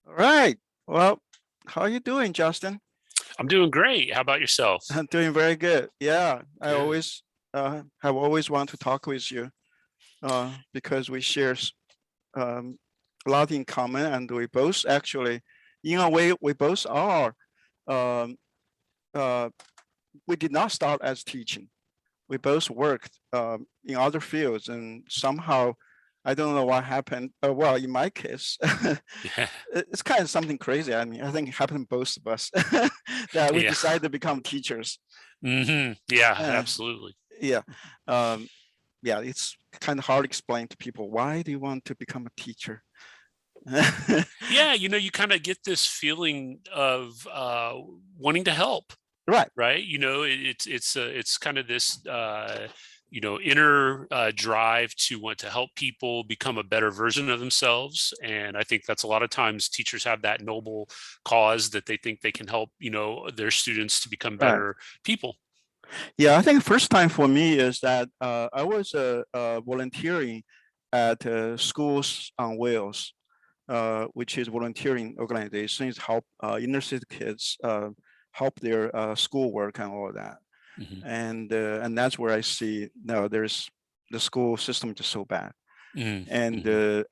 All right. Well, how are you doing, Justin? I'm doing great. How about yourself? I'm doing very good. Yeah, I Good. always have always want to talk with you because we share a lot in common, and we both actually, in a way, we both are. Um, uh, we did not start as teaching. We both worked in other fields, and somehow, I don't know what happened. Well, in my case, Yeah. it's kind of something crazy. I mean, I think it happened to both of us that we Yeah. decided to become teachers. Yeah, Uh, absolutely. yeah, um, yeah, it's kind of hard to explain to people why do you want to become a teacher. Yeah, you kind of get this feeling of wanting to help, Right. right? It's kind of this inner drive to want to help people become a better version of themselves. And I think that's a lot of times teachers have that noble cause that they think they can help, their students to become Right. better people. Yeah, I think the first time for me is that I was volunteering at Schools on Wheels, which is volunteering organizations help inner city kids help their schoolwork and all that. Hmm. And that's where I see no, there's the school system is so bad. Hmm.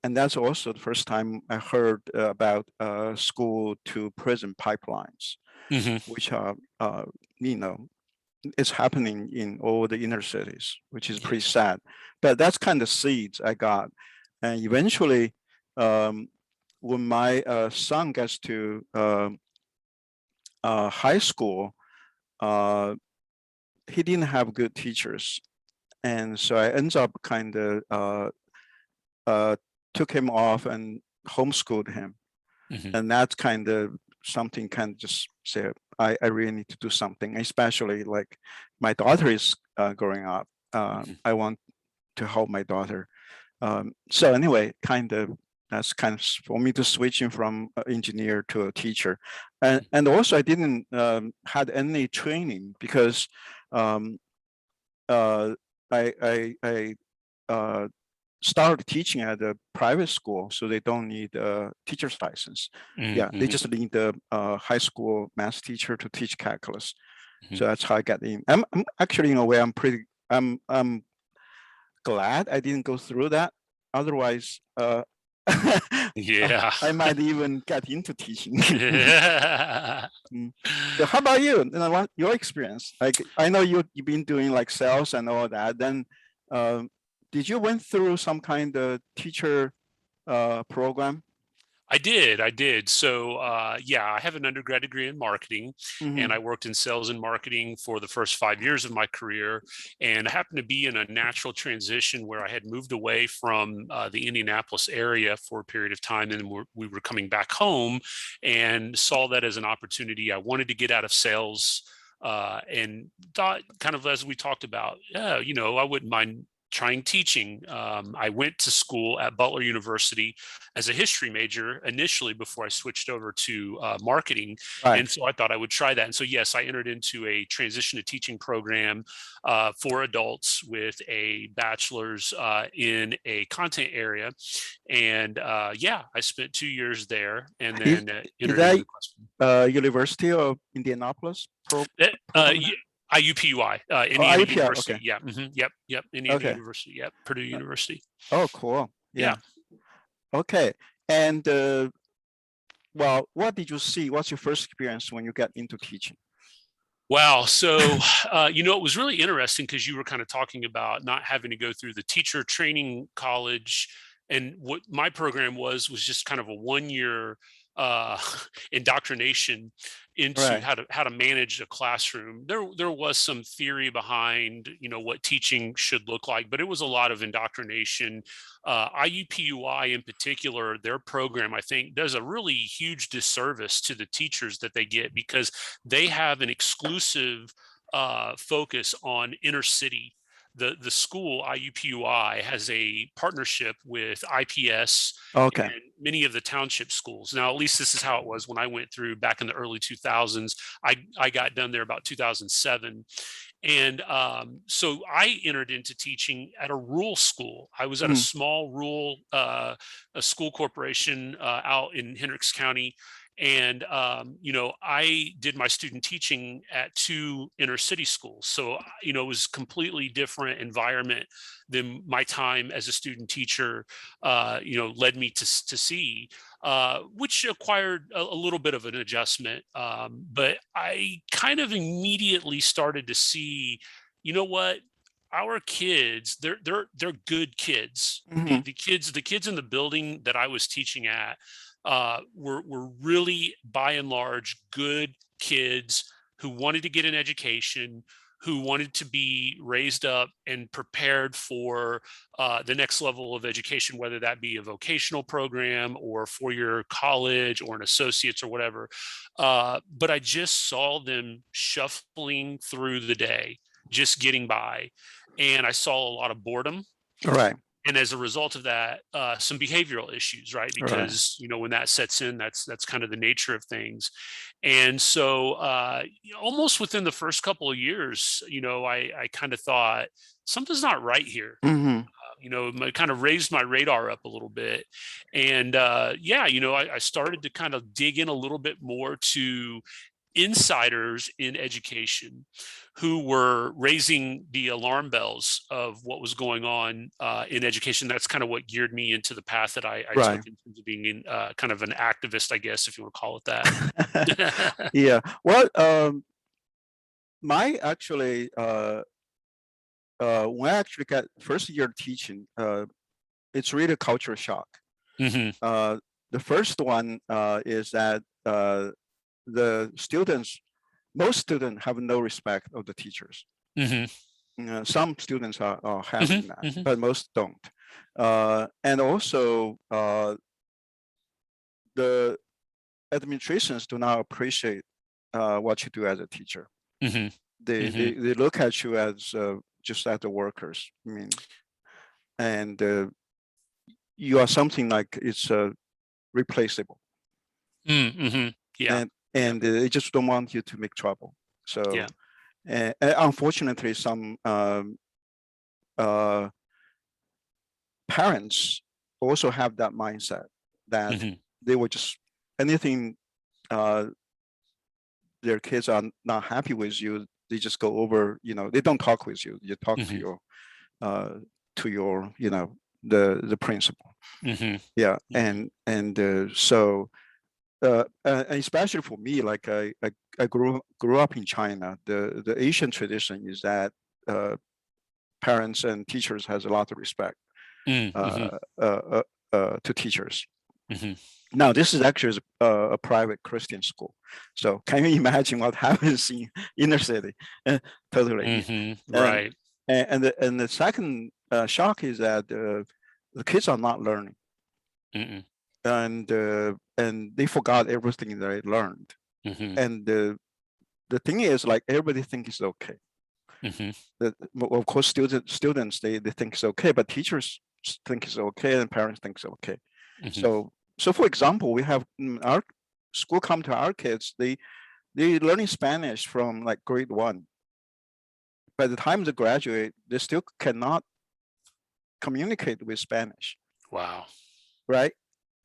And that's also the first time I heard about school to prison pipelines, Hmm. which are you know it's happening in all the inner cities, which is pretty Yeah. sad. But that's kind of seeds I got, and eventually, um, when my son gets to high school, uh, he didn't have good teachers, and so I ends up kind of uh, took him off and homeschooled him, Hmm. and that's kind of something kind of just say I really need to do something, especially like my daughter is growing up. Hmm. I want to help my daughter. So anyway, kind of that's kind of for me to switching from engineer to a teacher, and also I didn't had any training because um, uh, I uh, started teaching at a private school, so they don't need a teacher's license. Yeah, they Hmm. just need a high school math teacher to teach calculus. Hmm. So that's how I got in. I'm actually in a way I'm glad I didn't go through that. Otherwise, Yeah. I might even get into teaching. Mm. So how about you? What your experience? Like I know you've been doing like sales and all that. Then, um, did you went through some kind of teacher program? I did. So, yeah, I have an undergrad degree in marketing, and Mm-hmm. I worked in sales and marketing for the first 5 years of my career. And I happened to be in a natural transition where I had moved away from the Indianapolis area for a period of time, and we were coming back home, and saw that as an opportunity. I wanted to get out of sales. And thought, kind of as we talked about, yeah, I wouldn't mind trying teaching. I went to school at Butler University as a history major initially before I switched over to marketing. Right. And so I thought I would try that. And so, yes, I entered into a transition to teaching program for adults with a bachelor's in a content area. And yeah, I spent 2 years there and Is then is entered into that the classroom. University of Indianapolis Uh, uh, program? IUPUI, Oh, Indiana IUPR. University. Okay. Yeah. Yep. Indiana Okay. University. Yep. Purdue Uh, University. Oh, cool. Yeah. Yeah. Okay. And well, what did you see? What's your first experience when you get into teaching? Wow. So, it was really interesting because you were kind of talking about not having to go through the teacher training college. And what my program was just kind of a 1 year uh, indoctrination into Right. how to manage a classroom. There was some theory behind, what teaching should look like, but it was a lot of indoctrination. IUPUI in particular, their program, I think, does a really huge disservice to the teachers that they get because they have an exclusive focus on inner city. The school IUPUI has a partnership with IPS Okay. and many of the township schools. Now, at least this is how it was when I went through back in the early 2000s. I got done there about 2007, And so I entered into teaching at a rural school. I was at a Mm, small rural a school corporation out in Hendricks County. And, I did my student teaching at two inner city schools. So, it was completely different environment than my time as a student teacher, led me to see, which acquired a little bit of an adjustment. But I kind of immediately started to see, you know what? Our kids, they're good kids. mhm. The kids in the building that I was teaching at were really by and large good kids who wanted to get an education, who wanted to be raised up and prepared for the next level of education, whether that be a vocational program or 4-year college or an associate's or whatever. But I just saw them shuffling through the day, just getting by. And I saw a lot of boredom. Right, And as a result of that, some behavioral issues, right? right. Because when that sets in, that's kind of the nature of things. And so, almost within the first couple of years, I kind of thought something's not right here. Mhm. Kind of raised my radar up a little bit, and yeah, I started to kind of dig in a little bit more to insiders in education who were raising the alarm bells of what was going on in education. That's kind of what geared me into the path that I took Right. in terms of being kind of an activist, I guess, if you want to call it that. Yeah. Well, my actually, when I actually got first year teaching, it's really a culture shock. Hmm. Uh, the first one is that the students, most students have no respect of the teachers. Hmm. Some students are Hmm. having that, Hmm. but most don't. And also, the administrations do not appreciate what you do as a teacher. Hmm. Hmm. They look at you as just as the workers. I mean, and you are something like it's replaceable, Hmm. Yeah. Yeah. and they just don't want you to make trouble. Yeah. So, unfortunately, some uh, parents also have that mindset that Hmm. they will just anything uh, their kids are not happy with you, they just go over. They don't talk with you. You talk Hmm. uh, to your the principal. Hmm. Yeah, Hmm. and so and especially for me, like I grew up in China. The Asian tradition is that parents and teachers has a lot of respect Hmm. uh, to teachers. Hmm. Now, this is actually a private Christian school. So can you imagine what happens in inner city? Totally. Hmm. And Right. and the second shock is that the kids are not learning, Hmm. and they forgot everything they learned. Hmm. And the thing is, like everybody thinks it's okay. Hmm. Of course, students they think it's okay, but teachers think it's okay, and parents think it's okay. Hmm. So for example, we have our school come to our kids. They learning Spanish from like grade 1. By the time they graduate, they still cannot communicate with Spanish, Wow. right?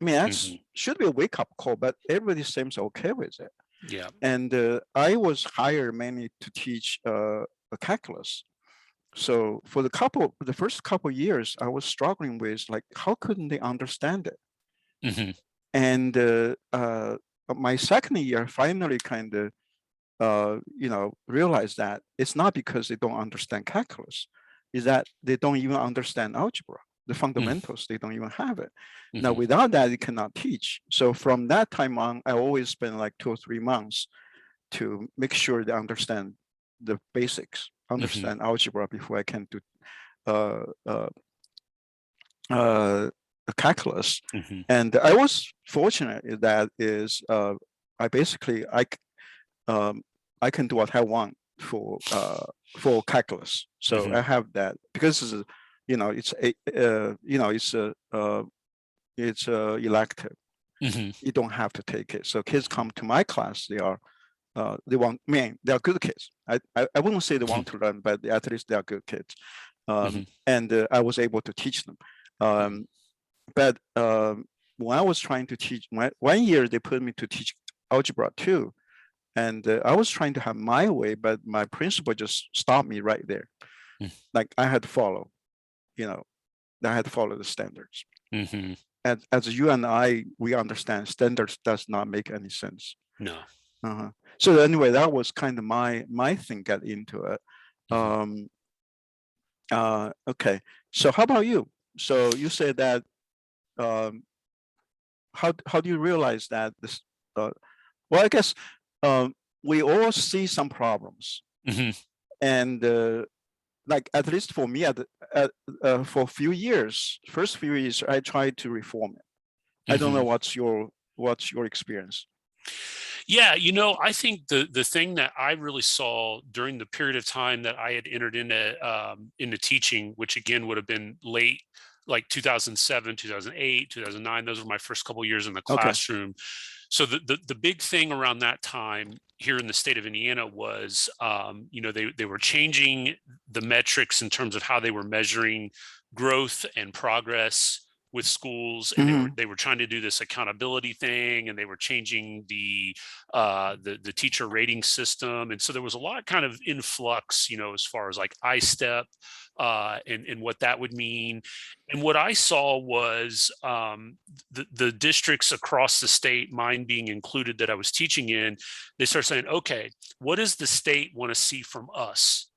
I mean, that's Hmm. should be a wake up call, but everybody seems okay with it. Yeah. And I was hired mainly to teach calculus. So for the first couple years, I was struggling with like how couldn't they understand it? Hmm. And my second year, finally kind of realized that it's not because they don't understand calculus, is that they don't even understand algebra, the fundamentals. They don't even have it. Now, Hmm. without that, you cannot teach. So from that time on, I always spend like 2 or 3 months to make sure they understand the basics, Hmm. understand algebra before I can do uh, uh, uh, calculus. Hmm. And I was fortunate in that is I basically um, I can do what I want for calculus. So Hmm. I have that because it's a it's a elective. Hmm. You don't have to take it. So kids come to my class, they are they want, they are good kids. I wouldn't say they want to learn, but at least they are good kids. And I was able to teach them. But when I was trying to teach, one year they put me to teach algebra 2. And I was trying to have my way, but my principal just stopped me right there. Like I had to follow, I had to follow the standards. As you and I, we understand standards does not make any sense. No. So anyway, that was kind of my thing get into it. Okay. So how about you? So you said that, how do you realize that this, well, I guess we all see some problems. And like, at least for me, for a few years, first few years, I tried to reform it. I don't know what's your experience. Yeah, I think the thing that I really saw during the period of time that I had entered into teaching, which again would have been late, like 2007, 2008, 2009. Those were my first couple of years in the classroom. So the big thing around that time here in the state of Indiana was, they were changing the metrics in terms of how they were measuring growth and progress with schools, and they were trying to do this accountability thing, and they were changing the teacher rating system, and so there was a lot kind of influx, as far as like ISTEP and what that would mean. And what I saw was the districts across the state, mine being included, that I was teaching in, they started saying, okay, what does the state want to see from us?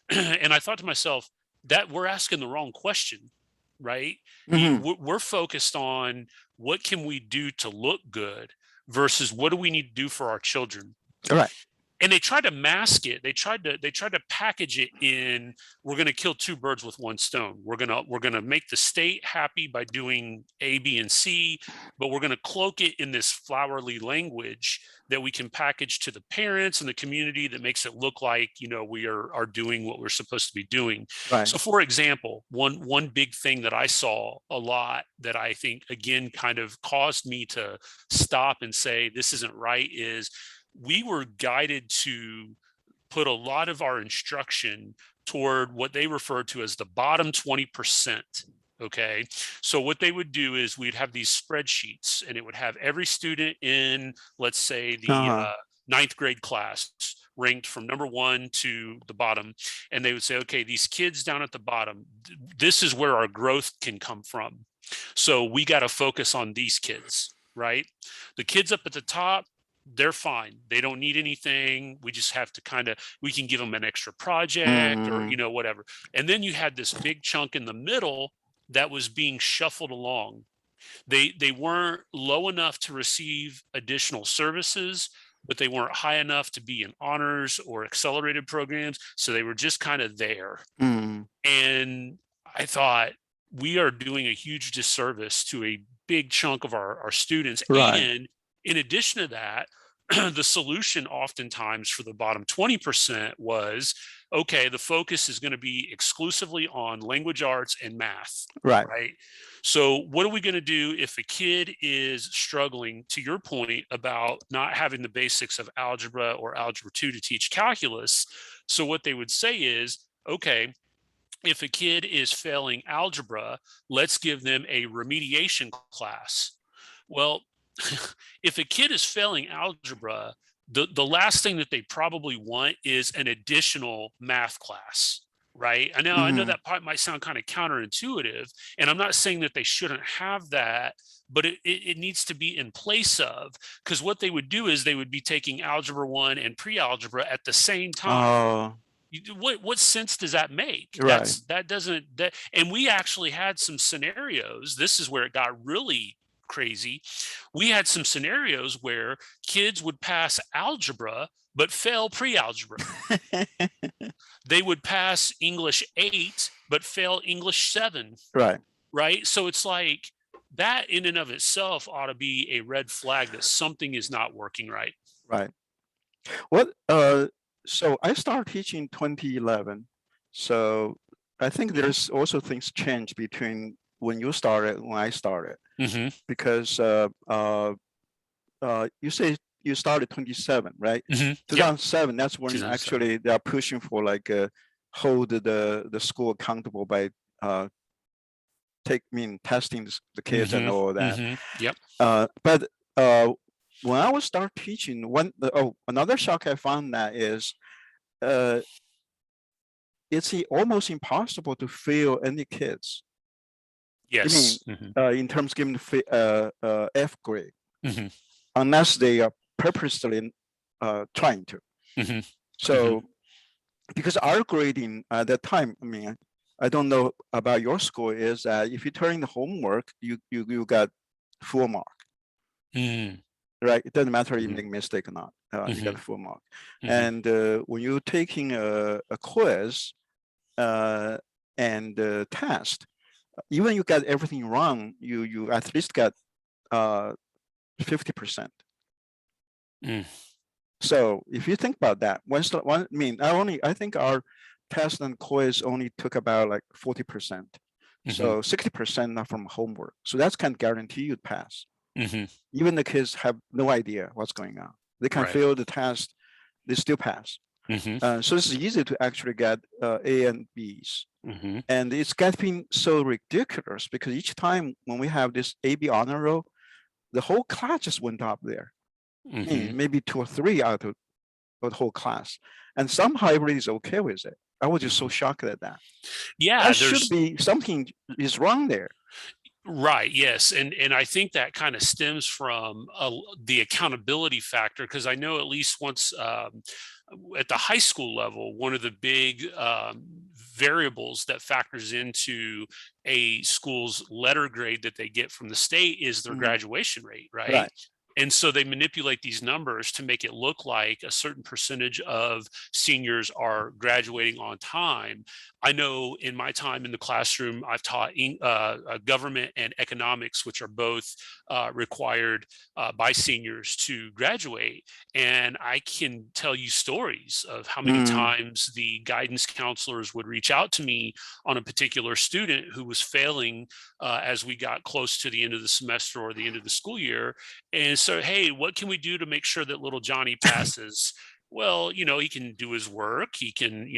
And I thought to myself, that we're asking the wrong question. Right? We're focused on what can we do to look good versus what do we need to do for our children. All right. And they tried to mask it. They tried to package it in, we're going to kill two birds with one stone. We're going to make the state happy by doing A, B, and C, but we're going to cloak it in this flowery language that we can package to the parents and the community that makes it look like, we are doing what we're supposed to be doing. Right. So for example, one big thing that I saw a lot that I think again kind of caused me to stop and say this isn't right is we were guided to put a lot of our instruction toward what they referred to as the bottom 20%. Okay. So what they would do is we'd have these spreadsheets, and it would have every student in, let's say, the ninth grade class ranked from number 1 to the bottom. And they would say, okay, these kids down at the bottom, this is where our growth can come from. So we got to focus on these kids, right? The kids up at the top, they're fine. They don't need anything. We just have to we can give them an extra project or, whatever. And then you had this big chunk in the middle that was being shuffled along. They weren't low enough to receive additional services, but they weren't high enough to be in honors or accelerated programs. So they were just kind of there. And I thought, we are doing a huge disservice to a big chunk of our students. Right. And in addition to that, the solution oftentimes for the bottom 20% was, okay, the focus is going to be exclusively on language arts and math. Right. Right. So what are we going to do if a kid is struggling, to your point about not having the basics of algebra or algebra 2 to teach calculus? So what they would say is, okay, if a kid is failing algebra, let's give them a remediation class. Well, if a kid is failing algebra, the last thing that they probably want is an additional math class, right? I know that part might sound kind of counterintuitive, and I'm not saying that they shouldn't have that, but it needs to be in place of, because what they would do is they would be taking algebra 1 and pre-algebra at the same time. What sense does that make? Right. And we actually had some scenarios. This is where it got really crazy. We had some scenarios where kids would pass algebra but fail pre-algebra. They would pass English 8 but fail English 7. Right. Right. So it's like that in and of itself ought to be a red flag that something is not working right. Right. What so I started teaching 2011. So I think there's also things changed between when you started and when I started. Because you say you started 27, right? Yep. 2007, that's when 2007. actually they are pushing for like hold the school accountable by testing the kids and all that. Yep. But when I would start teaching, another shock I found that is it's almost impossible to fail any kids. Yes. In terms of giving F grade, Mm-hmm. unless they are purposely trying to. Mm-hmm. So, because our grading at that time, I mean, I don't know about your school, is that if you turn in the homework, you got full mark. Mm-hmm. Right? It doesn't matter if you Mhm. make a mistake or not. You got a full mark. Mhm. And when you're taking a quiz and test, even you got everything wrong, you at least got 50%. Mm. So if you think about that, I think our test and quiz only took about like 40%. So 60% are from homework. So that's kind of guarantee you'd pass. Even the kids have no idea what's going on. They can Right. fail the test, they still pass. So it's easy to actually get A and Bs. And it's getting so ridiculous because each time when we have this AB honor roll, the whole class just went up there. Maybe 2 or 3 out of the whole class. And somehow everybody's okay with it. I was just so shocked at that. Yeah, That should be something is wrong there. Right. Yes. And I think that kind of stems from the accountability factor, because I know at least once at the high school level, one of the big variables that factors into a school's letter grade that they get from the state is their graduation rate, right? And so they manipulate these numbers to make it look like a certain percentage of seniors are graduating on time. I know in my time in the classroom, I've taught government and economics, which are both required by seniors to graduate. And I can tell you stories of how many times the guidance counselors would reach out to me on a particular student who was failing as we got close to the end of the semester or the end of the school year. And so, hey, what can we do to make sure that little Johnny passes? Well, he can do his work. He can,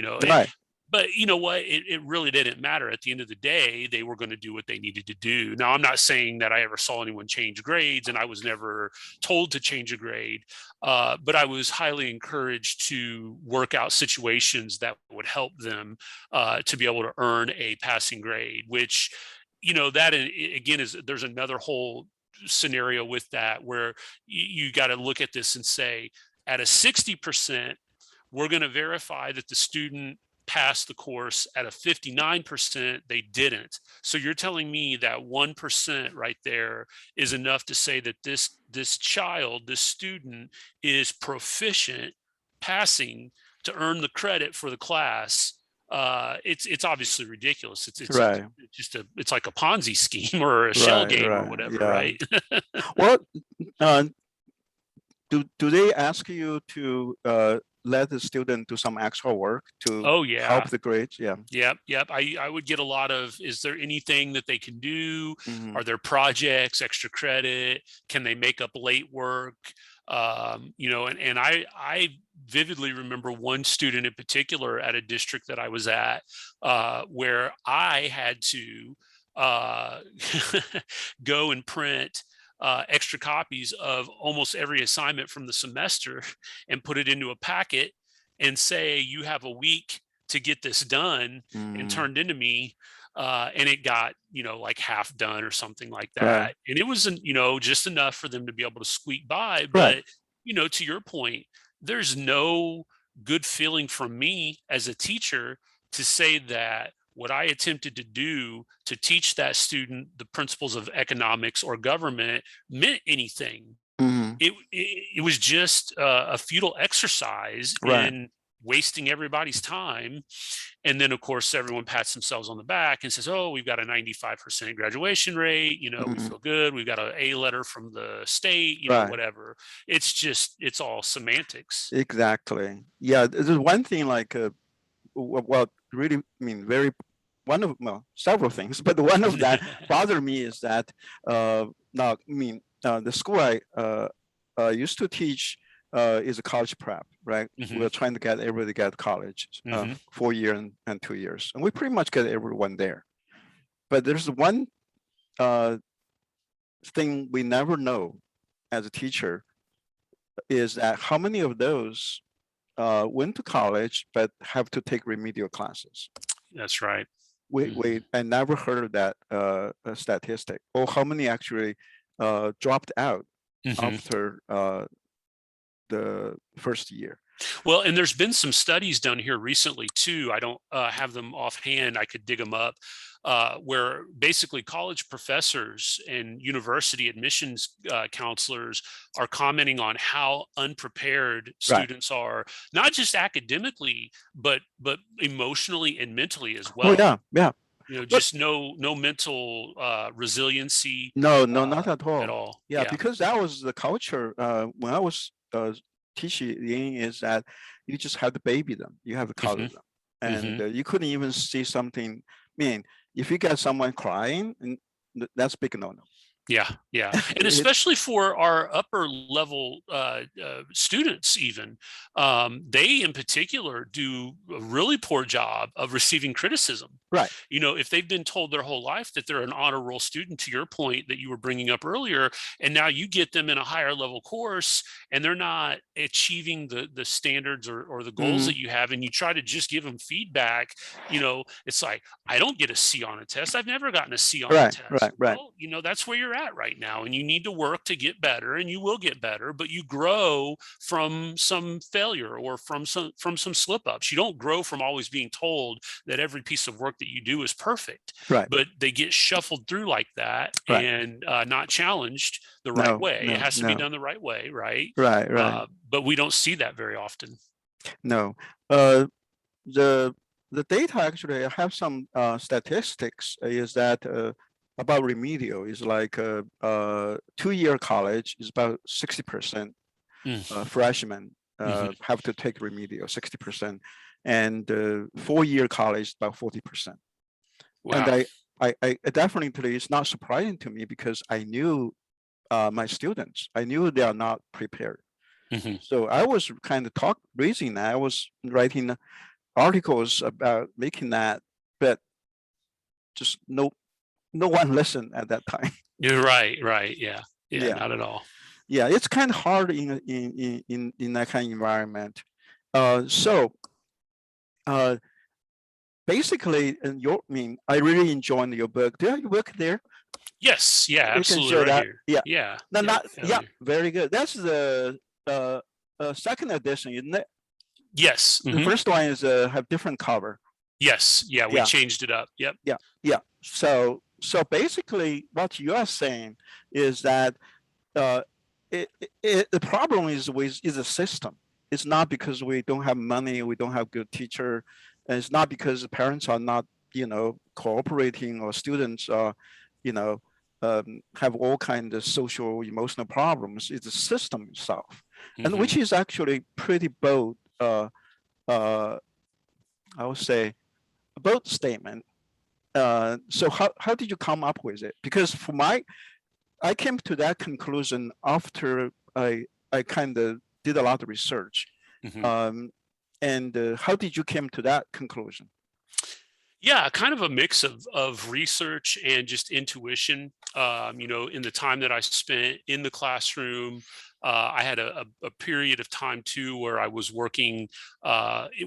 but you know what? It really didn't matter. At the end of the day, they were going to do what they needed to do. Now, I'm not saying that I ever saw anyone change grades, and I was never told to change a grade, but I was highly encouraged to work out situations that would help them to be able to earn a passing grade, which, that again there's another whole scenario with that where you got to look at this and say, at a 60%, we're going to verify that the student passed the course. At a 59%, they didn't. So you're telling me that 1% right there is enough to say that this student is proficient passing to earn the credit for the class. It's obviously ridiculous. It's just it's like a Ponzi scheme or a shell game or whatever, right? Well, do they ask you to let the student do some extra work to help the grades? Yep. I would get a lot of, is there anything that they can do? Are there projects, extra credit? Can they make up late work? And I vividly remember one student in particular at a district that I was at, where I had to go and print extra copies of almost every assignment from the semester and put it into a packet and say, you have a week to get this done and turned into me. And it got, like half done or something like that. And it wasn't, just enough for them to be able to squeak by. But, to your point, there's no good feeling from me as a teacher to say that what I attempted to do to teach that student the principles of economics or government meant anything. It was just a futile exercise in wasting everybody's time. And then, of course, everyone pats themselves on the back and says, oh, we've got a 95% graduation rate. We feel good. We've got an A letter from the state, whatever. It's all semantics. Exactly. Yeah. There's one thing like, really, several things, but one of that bothered me is that, the school used to teach is a college prep, right? We're trying to get everybody to get to college, 4 years and 2 years, and we pretty much get everyone there. But there's one thing we never know as a teacher is that how many of those went to college but have to take remedial classes. That's right. I never heard of that statistic, or how many actually dropped out after the first year. Well, and there's been some studies done here recently too. I don't have them offhand. I could dig them up, where basically college professors and university admissions counselors are commenting on how unprepared students are, not just academically, but emotionally and mentally as well. Oh yeah. You know, just no mental resiliency. No, not at all. At all. Yeah, because that was the culture when I was teaching, is that you just have to baby them, you have to cuddle them, and you couldn't even see something. I mean, if you got someone crying, that's big no-no. Yeah. And especially for our upper level students, even, they in particular do a really poor job of receiving criticism. Right. You know, if they've been told their whole life that they're an honor roll student, to your point that you were bringing up earlier, and now you get them in a higher level course and they're not achieving the standards or the goals that you have, and you try to just give them feedback, you know, it's like, I don't get a C on a test. I've never gotten a C on a test. Right. Well, you know, that's where you're at right now, and you need to work to get better, and you will get better, but you grow from some failure or from some slip ups. You don't grow from always being told that every piece of work that you do is perfect, but they get shuffled through like that and not challenged the right way. It has to be done the right way, right? But we don't see that very often. No. The data actually, I have some statistics, is that about remedial is like 2-year college is about 60% freshmen have to take remedial, 60%, and 4-year college about 40%. Wow. And I definitely, it's not surprising to me because I knew my students, I knew they are not prepared. So I was kind of raising that. I was writing articles about making that, but just no one listened at that time. You're right. Yeah, not at all. Yeah, it's kind of hard in that kind of environment. Basically, I really enjoyed your book. Do you have your book there? Yes, yeah, absolutely. Right here. Yeah. Very good. That's the second edition, isn't it? Yes. The first one is have different cover. Yes. Yeah, we changed it up. Yep. Yeah. So basically, what you are saying is that the problem is a system. It's not because we don't have money, we don't have good teacher, and it's not because the parents are not, cooperating, or students are, have all kinds of social, emotional problems. It's the system itself, and which is actually pretty bold. I would say a bold statement. So how did you come up with it? Because I came to that conclusion after I kind of did a lot of research. And how did you come to that conclusion? Yeah, kind of a mix of research and just intuition. In the time that I spent in the classroom, I had a period of time too where I was working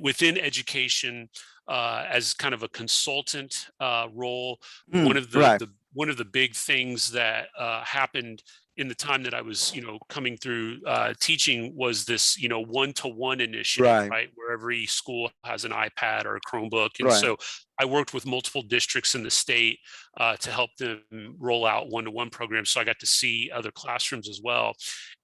within education as kind of a consultant role. One of the big things that happened in the time that I was, coming through teaching was this, one-to-one initiative, right? Where every school has an iPad or a Chromebook. And so I worked with multiple districts in the state to help them roll out one-to-one programs. So I got to see other classrooms as well.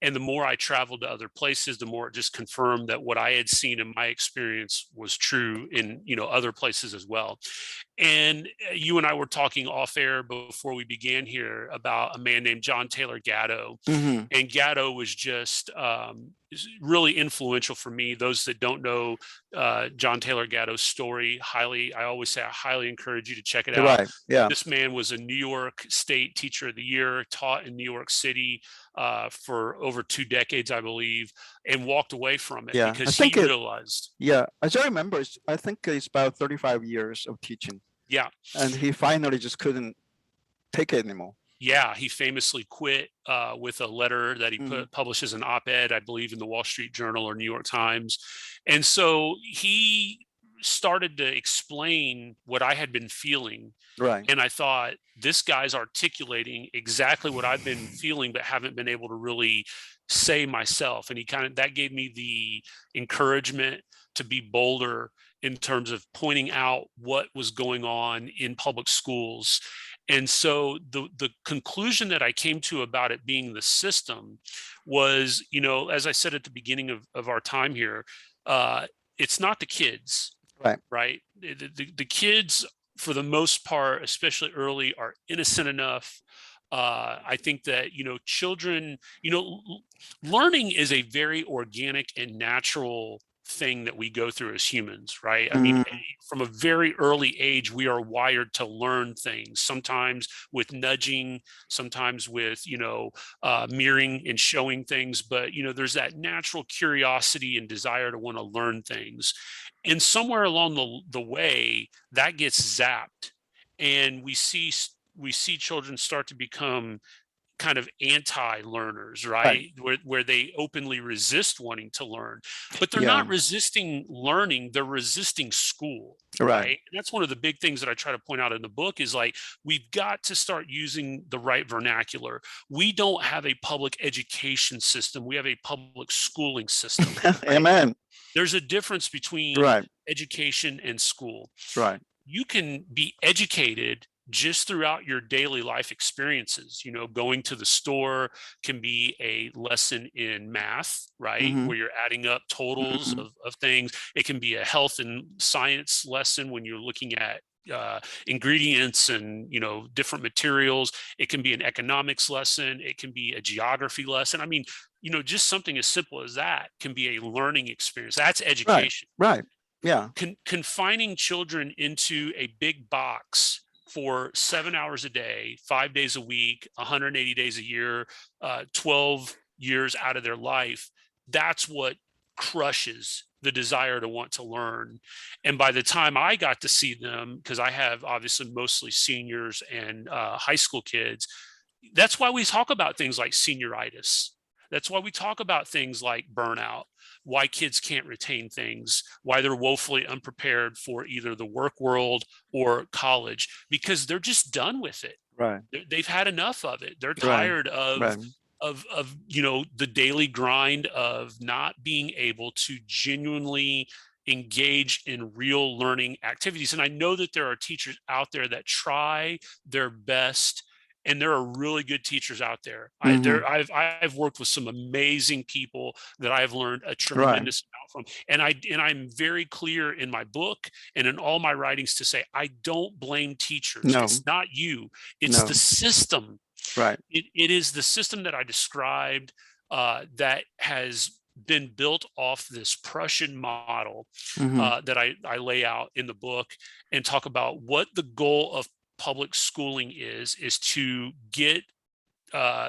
And the more I traveled to other places, the more it just confirmed that what I had seen in my experience was true in, other places as well. And you and I were talking off air before we began here about a man named John Taylor Gatto. Gatto. Hmm. And Gatto was just really influential for me. Those that don't know John Taylor Gatto's story, I always say I highly encourage you to check it out. Right. Yeah. This man was a New York State Teacher of the Year, taught in New York City for over 2 decades, I believe, and walked away from it Yeah. I because he think it. realized, Yeah. As I remember, I think it's about 35 years of teaching, yeah, and he finally just couldn't take it anymore. yeah, he famously quit with a letter that he Hmm. published as an op-ed, I believe, in the Wall Street Journal or New York Times. And so he started to explain what I had been feeling. Right. And I thought, this guy's articulating exactly what I've been feeling, but haven't been able to really say myself. And that gave me the encouragement to be bolder in terms of pointing out what was going on in public schools. And so the conclusion that I came to about it being the system was, as I said at the beginning of our time here, it's not the kids, Right. right? The kids, for the most part, especially early, are innocent enough. I think that, children, learning is a very organic and natural thing that we go through as humans, right? I mean, Mm. from a very early age, we are wired to learn things, sometimes with nudging, sometimes with, mirroring and showing things. But, there's that natural curiosity and desire to want to learn things. And somewhere along the way, that gets zapped. And we see children start to become kind of anti-learners, Right. right? Where they openly resist wanting to learn, but they're Yeah. not resisting learning, they're resisting school, Right. right? And that's one of the big things that I try to point out in the book is like, we've got to start using the right vernacular. We don't have a public education system, we have a public schooling system, right? Amen. There's a difference between Right. education and school. Right. You can be educated just throughout your daily life experiences. Going to the store can be a lesson in math, right? Hmm. Where you're adding up totals Hmm. of things. It can be a health and science lesson when you're looking at ingredients and different materials. It can be an economics lesson. It can be a geography lesson. I mean, just something as simple as that can be a learning experience. That's Right. education. Right. Yeah. Confining children into a big box for 7 hours a day, 5 days a week, 180 days a year, 12 years out of their life, that's what crushes the desire to want to learn. And by the time I got to see them, because I have obviously mostly seniors and high school kids, that's why we talk about things like senioritis. That's why we talk about things like burnout, why kids can't retain things, why they're woefully unprepared for either the work world or college, because they're just done with it. Right. They've had enough of it. They're Right. tired Right. of the daily grind of not being able to genuinely engage in real learning activities. And I know that there are teachers out there that try their best, and there are really good teachers out there. Hmm. I've worked with some amazing people that I've learned a Right. tremendous amount from. And I'm very clear in my book and in all my writings to say, I don't blame teachers. No. It's not you, it's the No. system. Right. It is the system that I described that has been built off this Prussian model Hmm. that I lay out in the book and talk about what the goal of public schooling is to get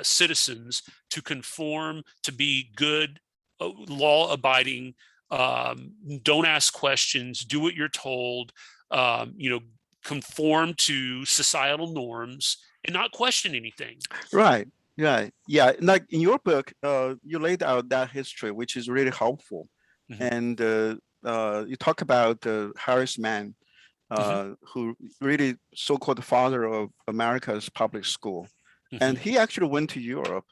citizens to conform, to be good, law-abiding, don't ask questions, do what you're told, conform to societal norms, and not question anything. Right. Right. Yeah. Like in your book, you laid out that history, which is really helpful. Mhm, And you talk about Harris Mann, mhm, who really so-called father of America's public school. mhm, And he actually went to Europe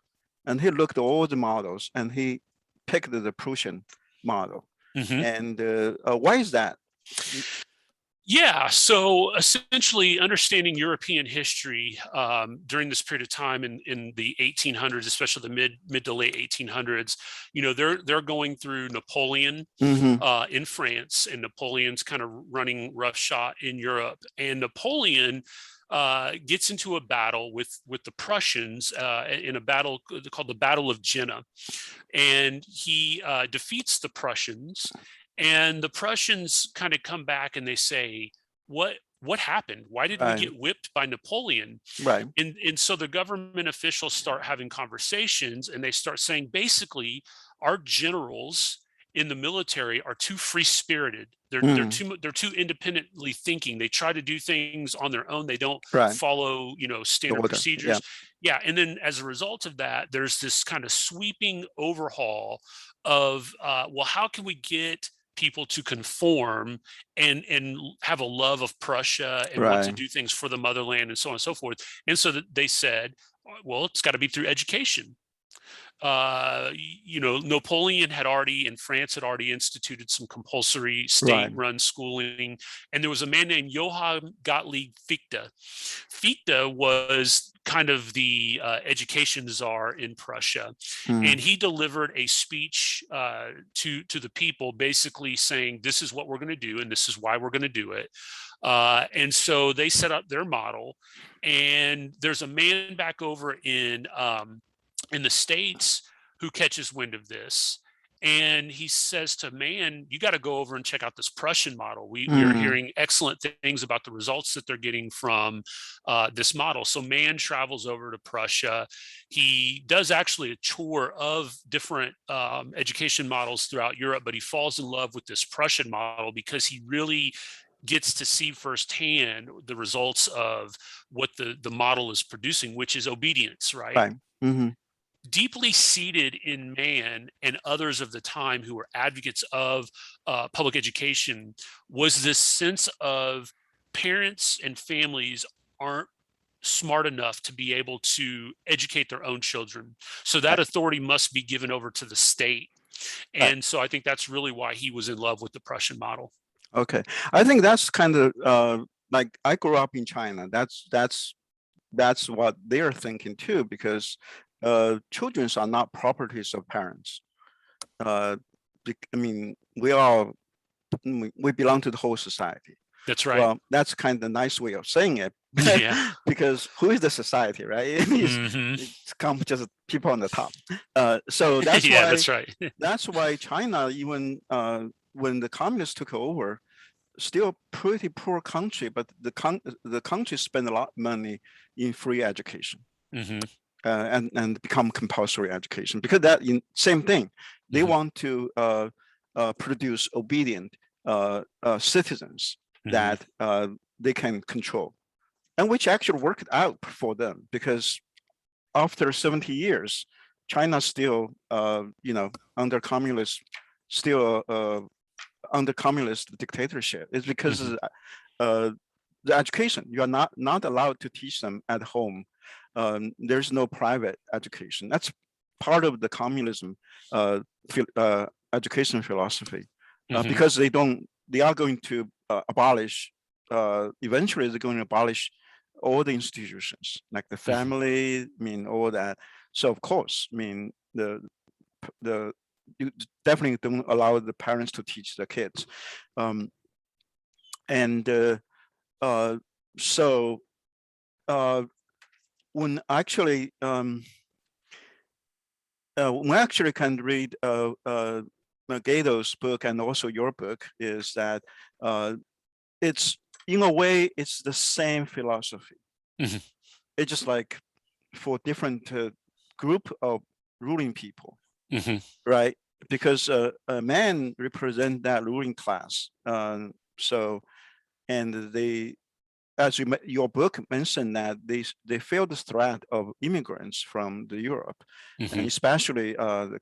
and he looked at all the models and he picked the Prussian model. mhm. And why is that? Yeah, so essentially understanding European history during this period of time in the 1800s, especially the mid to late 1800s, they're going through Napoleon Mm-hmm. in France, and Napoleon's kind of running roughshod in Europe. And Napoleon gets into a battle with the Prussians in a battle called the Battle of Jena, and he defeats the Prussians, and the Prussians kind of come back and they say, what happened? Why did we Right. get whipped by Napoleon? Right. And so the government officials start having conversations, and they start saying, basically, our generals in the military are too free spirited. Mm. They're too independently thinking. They try to do things on their own. They don't Right. follow The standard order. Yeah. procedures. Yeah, and then as a result of that, there's this kind of sweeping overhaul of well, how can we get people to conform and have a love of Prussia and want to Right. do things for the motherland and so on and so forth. And so that they said, well, it's got to be through education. Napoleon had already, in France, had already instituted some compulsory Right. state-run schooling, and there was a man named Johann Gottlieb Fichte. Fichte was kind of the education czar in Prussia, Mm. and he delivered a speech to the people, basically saying, "This is what we're going to do, and this is why we're going to do it." And so they set up their model, and there's a man back over in the States who catches wind of this. And he says to Man, you got to go over and check out this Prussian model. We are Mm. hearing excellent things about the results that they're getting from this model. So Man travels over to Prussia. He does actually a tour of different education models throughout Europe, but he falls in love with this Prussian model because he really gets to see firsthand the results of what the model is producing, which is obedience, right? Right. Mm-hmm. Deeply seated in Man and others of the time who were advocates of public education was this sense of parents and families aren't smart enough to be able to educate their own children. So that Right. authority must be given over to the state. Right. And so I think that's really why he was in love with the Prussian model. Okay. I think that's kind of like I grew up in China. That's what they're thinking too, because children are not properties of parents. I mean, we belong to the whole society. That's right. Well, that's kind of a nice way of saying it. Yeah. Because who is the society, right? It's come just people on the top. So that's Yeah, why that's right. that's why China, even when the communists took over, still pretty poor country, but the country spent a lot of money in free education. Hmm. And become compulsory education, because that same thing, they Mhm. want to produce obedient citizens Mhm. that they can control, and which actually worked out for them, because after 70 years, China still under communist, still under communist dictatorship. It's because Mhm. the education, you are not allowed to teach them at home. There's no private education. That's part of the communism education philosophy, Mhm. because they are going to abolish, eventually they're going to abolish all the institutions, like the Mhm. family, all that. So of course, the you definitely don't allow the parents to teach the kids. Um, and so when actually can read Gatto's book and also your book, is that it's, in a way, it's the same philosophy. Mhm. It's just like for different group of ruling people, Mhm. right? Because a man represent that ruling class. So, and they, as your book mentioned, that they feel the threat of immigrants from the Europe, and Mhm. especially the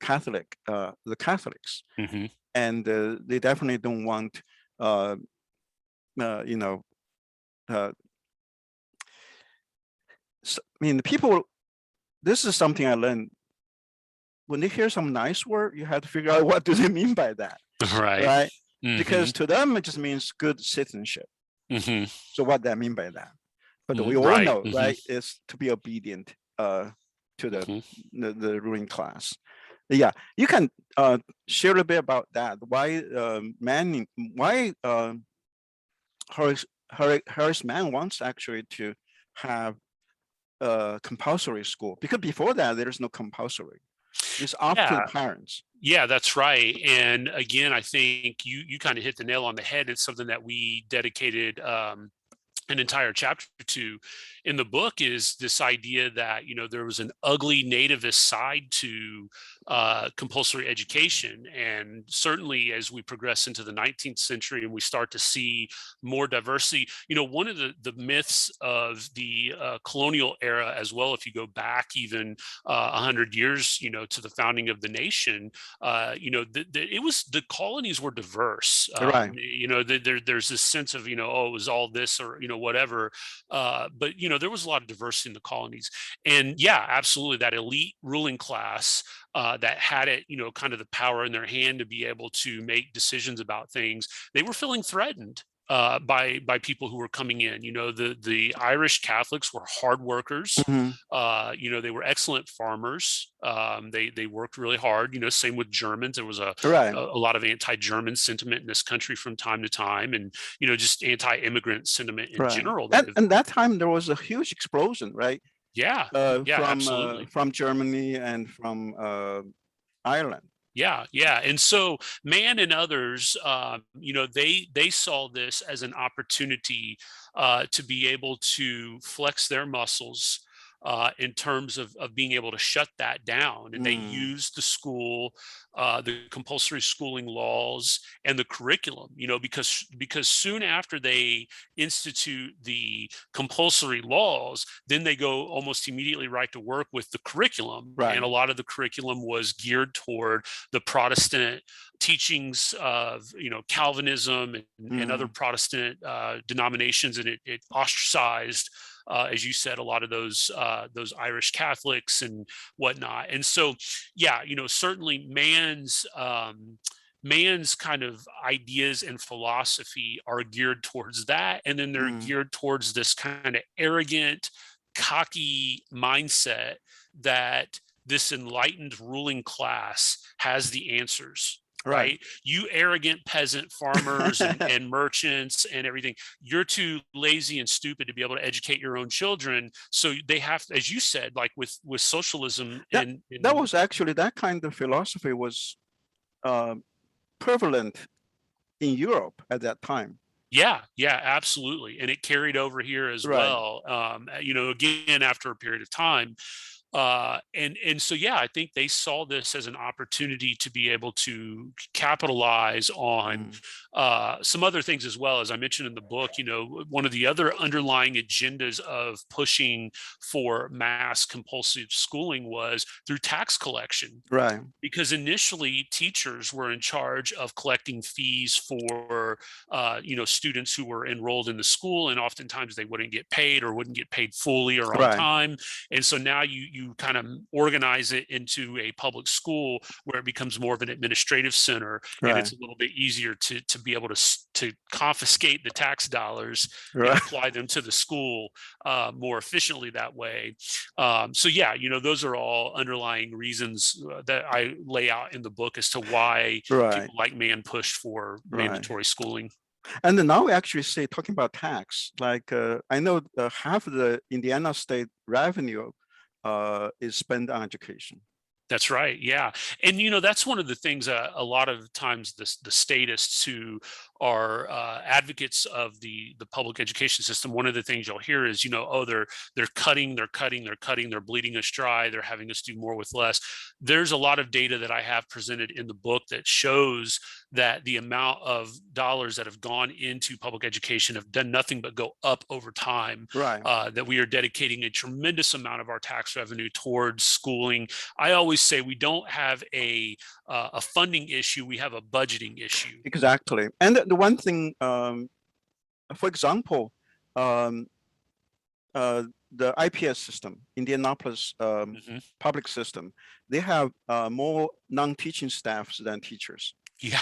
Catholics, Mhm. and they definitely don't want, uh, you know, uh, the people. This is something I learned. When they hear some nice word, you have to figure out what do they mean by that, Right. right? Because Mhm. to them it just means good citizenship. Mhm. So what do I mean by that? But we all Right. know, right, is to be obedient to Mhm. the ruling class. Yeah, you can share a bit about that. Why Manning? Why Horace Mann wants actually to have compulsory school, because before that there is no compulsory. It's up to the Yeah. parents. Yeah, that's right. And again, I think you kind of hit the nail on the head. It's something that we dedicated an entire chapter to in the book, is this idea that there was an ugly nativist side to compulsory education. And certainly as we progress into the 19th century and we start to see more diversity, one of the myths of the colonial era as well, if you go back even 100 years to the founding of the nation, it was, the colonies were diverse. Right. There's this sense of oh, it was all this or whatever, but there was a lot of diversity in the colonies. And yeah, absolutely, that elite ruling class that had it, kind of the power in their hand to be able to make decisions about things, they were feeling threatened by people who were coming in. The Irish Catholics were hard workers. Mhm. They were excellent farmers. They worked really hard. Same with Germans. There was a Right. a lot of anti-German sentiment in this country from time to time, and just anti-immigrant sentiment in Right. general. That have, And that time there was a huge explosion, right? yeah, yeah, absolutely. From Germany and from Ireland. Yeah, yeah. And so Mann and others, they saw this as an opportunity to be able to flex their muscles in terms of being able to shut that down. And they Mm. used the school, the compulsory schooling laws, and the curriculum. Because soon after they institute the compulsory laws, then they go almost immediately right to work with the curriculum. Right. And a lot of the curriculum was geared toward the Protestant teachings of Calvinism and other Mm. Protestant denominations, and it ostracized, as you said, a lot of those Irish Catholics and whatnot. And so, yeah, certainly Mann's kind of ideas and philosophy are geared towards that, and then they're Mm. geared towards this kind of arrogant, cocky mindset that this enlightened ruling class has the answers. Right. Right, you arrogant peasant farmers and merchants and everything, you're too lazy and stupid to be able to educate your own children, so they have, as you said, like with socialism that and that was actually, that kind of philosophy was uh, prevalent in Europe at that time. yeah, yeah, absolutely. And it carried over here as Right. well, again, after a period of time. And so, yeah, I think they saw this as an opportunity to be able to capitalize on Mm. some other things as well. As I mentioned in the book, one of the other underlying agendas of pushing for mass compulsive schooling was through tax collection, Right. because initially teachers were in charge of collecting fees for students who were enrolled in the school, and oftentimes they wouldn't get paid or wouldn't get paid fully or on Right. time. And so now you kind of organize it into a public school where it becomes more of an administrative center, and Right. it's a little bit easier to be able to confiscate the tax dollars and Right. apply them to the school more efficiently that way. So yeah, those are all underlying reasons that I lay out in the book as to why Right. people like Mann pushed for Right. mandatory schooling. And then now we actually say, talking about tax, like I know half of the Indiana state revenue is spent on education. That's right. Yeah. And, that's one of the things a lot of times the statists who are advocates of the public education system, one of the things you'll hear is, oh, they're cutting, they're bleeding us dry, they're having us do more with less. There's a lot of data that I have presented in the book that shows that the amount of dollars that have gone into public education have done nothing but go up over time. Right. That we are dedicating a tremendous amount of our tax revenue towards schooling. I always say we don't have a funding issue; we have a budgeting issue. Exactly. And the one thing, for example, um, the IPS system, Indianapolis Mhm. public system, they have more non-teaching staffs than teachers. Yeah,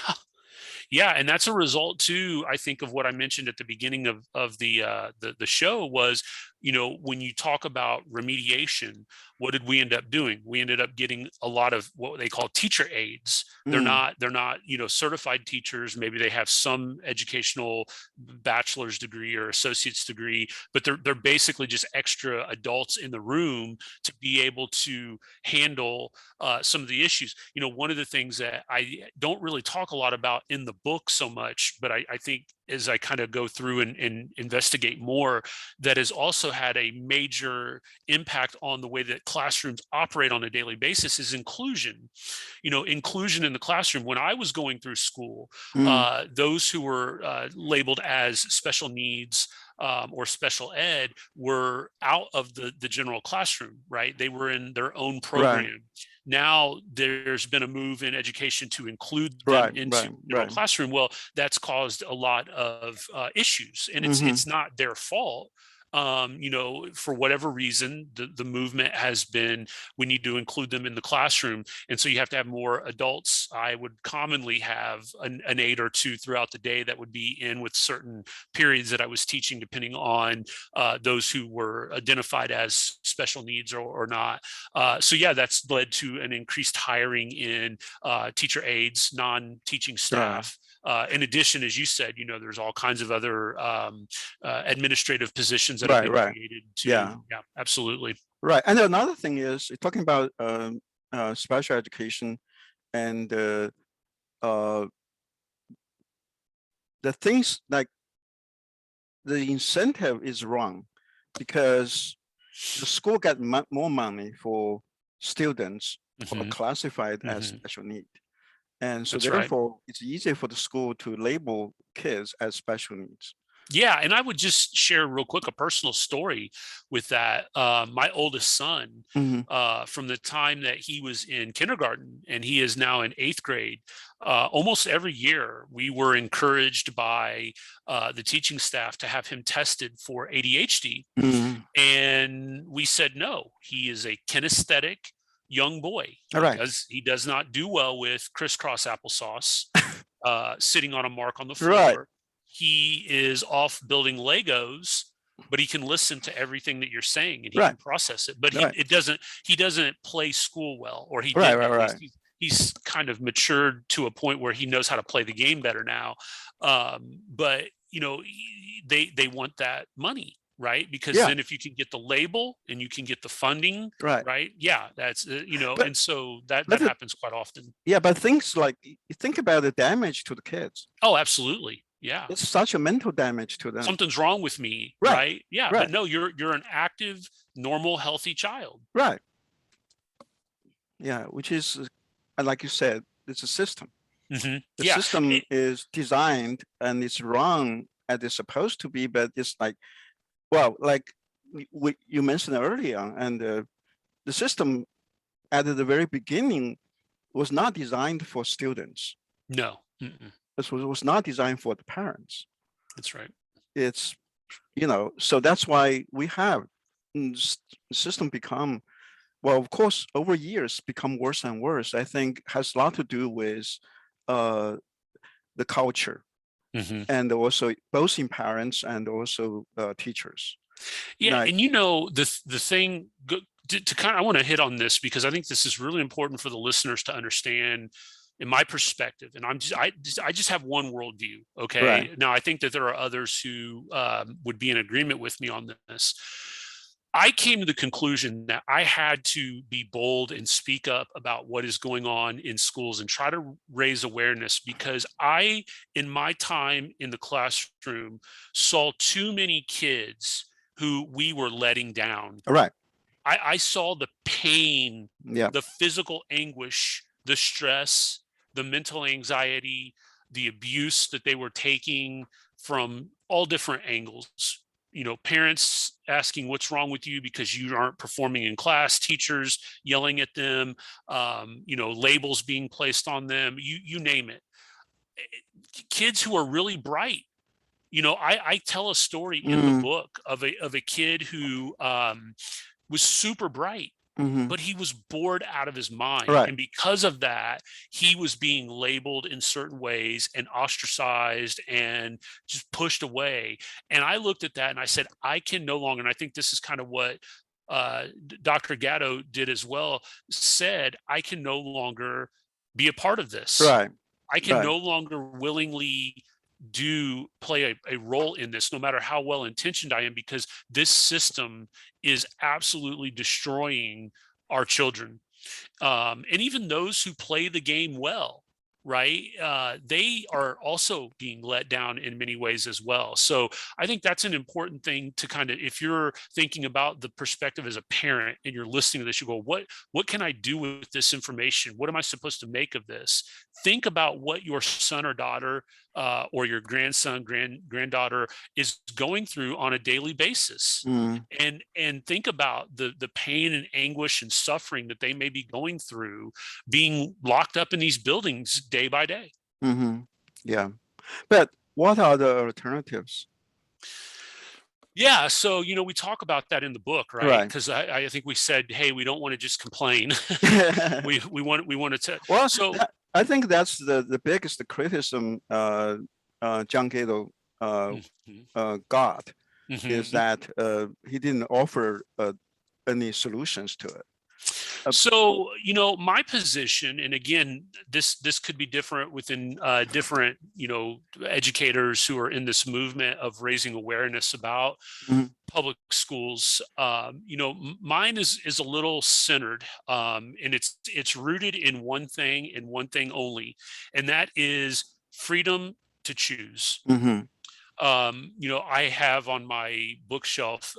Yeah, and that's a result too, I think, of what I mentioned at the beginning of the show was, when you talk about remediation, what did we end up doing? We ended up getting a lot of what they call teacher aides. Mm, They're not, certified teachers. Maybe they have some educational bachelor's degree or associate's degree, but they're basically just extra adults in the room to be able to handle some of the issues. One of the things that I don't really talk a lot about in the book so much, but I think as I kind of go through and investigate more, that has also had a major impact on the way that classrooms operate on a daily basis is inclusion. Inclusion in the classroom. When I was going through school, mm, those who were labeled as special needs or special ed were out of the general classroom, right? They were in their own right, program. Now there's been a move in education to include them right, into right, general right. classroom. Well, that's caused a lot of issues, and Mm-hmm. it's not their fault. For whatever reason, the movement has been, we need to include them in the classroom. And so you have to have more adults. I would commonly have an aide or two throughout the day that would be in with certain periods that I was teaching, depending on those who were identified as special needs or not. So yeah, that's led to an increased hiring in teacher aides, non-teaching Right, staff. In addition, as you said, there's all kinds of other administrative positions that have right, been right. created Yeah, yeah, absolutely. right. And another thing is talking about special education and uh, the things like the incentive is wrong because the school got more money for students who are Hmm. classified as Hmm. special need. And so That's right. therefore, it's easier for the school to label kids as special needs. Yeah, and I would just share real quick a personal story with that. My oldest son, Hmm. from the time that he was in kindergarten and he is now in eighth grade, almost every year we were encouraged by the teaching staff to have him tested for ADHD. Hmm. And we said no. He is a kinesthetic young boy. All right. He does not do well with crisscross applesauce, sitting on a mark on the Right. floor. He is off building Legos, but he can listen to everything that you're saying and he Right. can process it. But Right. he doesn't play school well, or he Right. didn't Right. at least. Right. He's kind of matured to a point where he knows how to play the game better now. But they want that money, right? Because Yeah. then if you can get the label and you can get the funding, Right. right? Yeah, that's But and so that but happens quite often. yeah, but things like you think about the damage to the kids. Oh, absolutely. Yeah. It's such a mental damage to them. Something's wrong with me, Right. right? Yeah, but Right. no, you're an active, normal, healthy child. Right. Yeah. Which is, like you said, it's a system. Hmm. The Yeah. system is designed and it's wrong as it's supposed to be, but it's like, well, like you mentioned earlier, and the system at the very beginning was not designed for students. No. Mm-mm. Was not designed for the parents. That's right. It's, so that's why we have system become, well, of course, over years become worse and worse. I think has a lot to do with uh, the culture Hmm. and also both in parents and also teachers. Yeah, Like, and the thing to kind of, I want to hit on this because I think this is really important for the listeners to understand. In my perspective, and I just have one worldview. right, Okay, now I think that there are others who would be in agreement with me on this. I came to the conclusion that I had to be bold and speak up about what is going on in schools and try to raise awareness because in my time in the classroom, saw too many kids who we were letting down. right, I saw the pain, yeah, the physical anguish, the stress, the mental anxiety, the abuse that they were taking from all different angles. Parents asking what's wrong with you because you aren't performing in class, teachers yelling at them, labels being placed on them, you name it. Kids who are really bright. I tell a story in the mm, book of a kid who was super bright, but he was bored out of his mind. Right. And because of that, he was being labeled in certain ways and ostracized and just pushed away. And I looked at that and I said, I can no longer, and I think this is kind of what Dr. Gatto did as well, said, I can no longer be a part of this. Right. I can Right. no longer willingly play a role in this, no matter how well intentioned I am, because this system is absolutely destroying our children. And even those who play the game well, right? They are also being let down in many ways as well. So I think that's an important thing to kind of, if you're thinking about the perspective as a parent and you're listening to this, you go, what can I do with this information? What am I supposed to make of this? Think about what your son or daughter or your grandson, granddaughter is going through on a daily basis, Mm. and think about the pain and anguish and suffering that they may be going through being locked up in these buildings day by day. Mm-hmm. Yeah. But what are the alternatives? Yeah, so we talk about that in the book, right? Right. Because I think we said, hey, we don't want to just complain. we want to. Well, So I think that's the biggest criticism John Gatto Mhm, got, is mhm. that he didn't offer any solutions to it. So, my position, and again, this could be different within different, educators who are in this movement of raising awareness about Mhm. public schools. Mine is a little centered, and it's rooted in one thing and one thing only, and that is freedom to choose. Mhm. I have on my bookshelf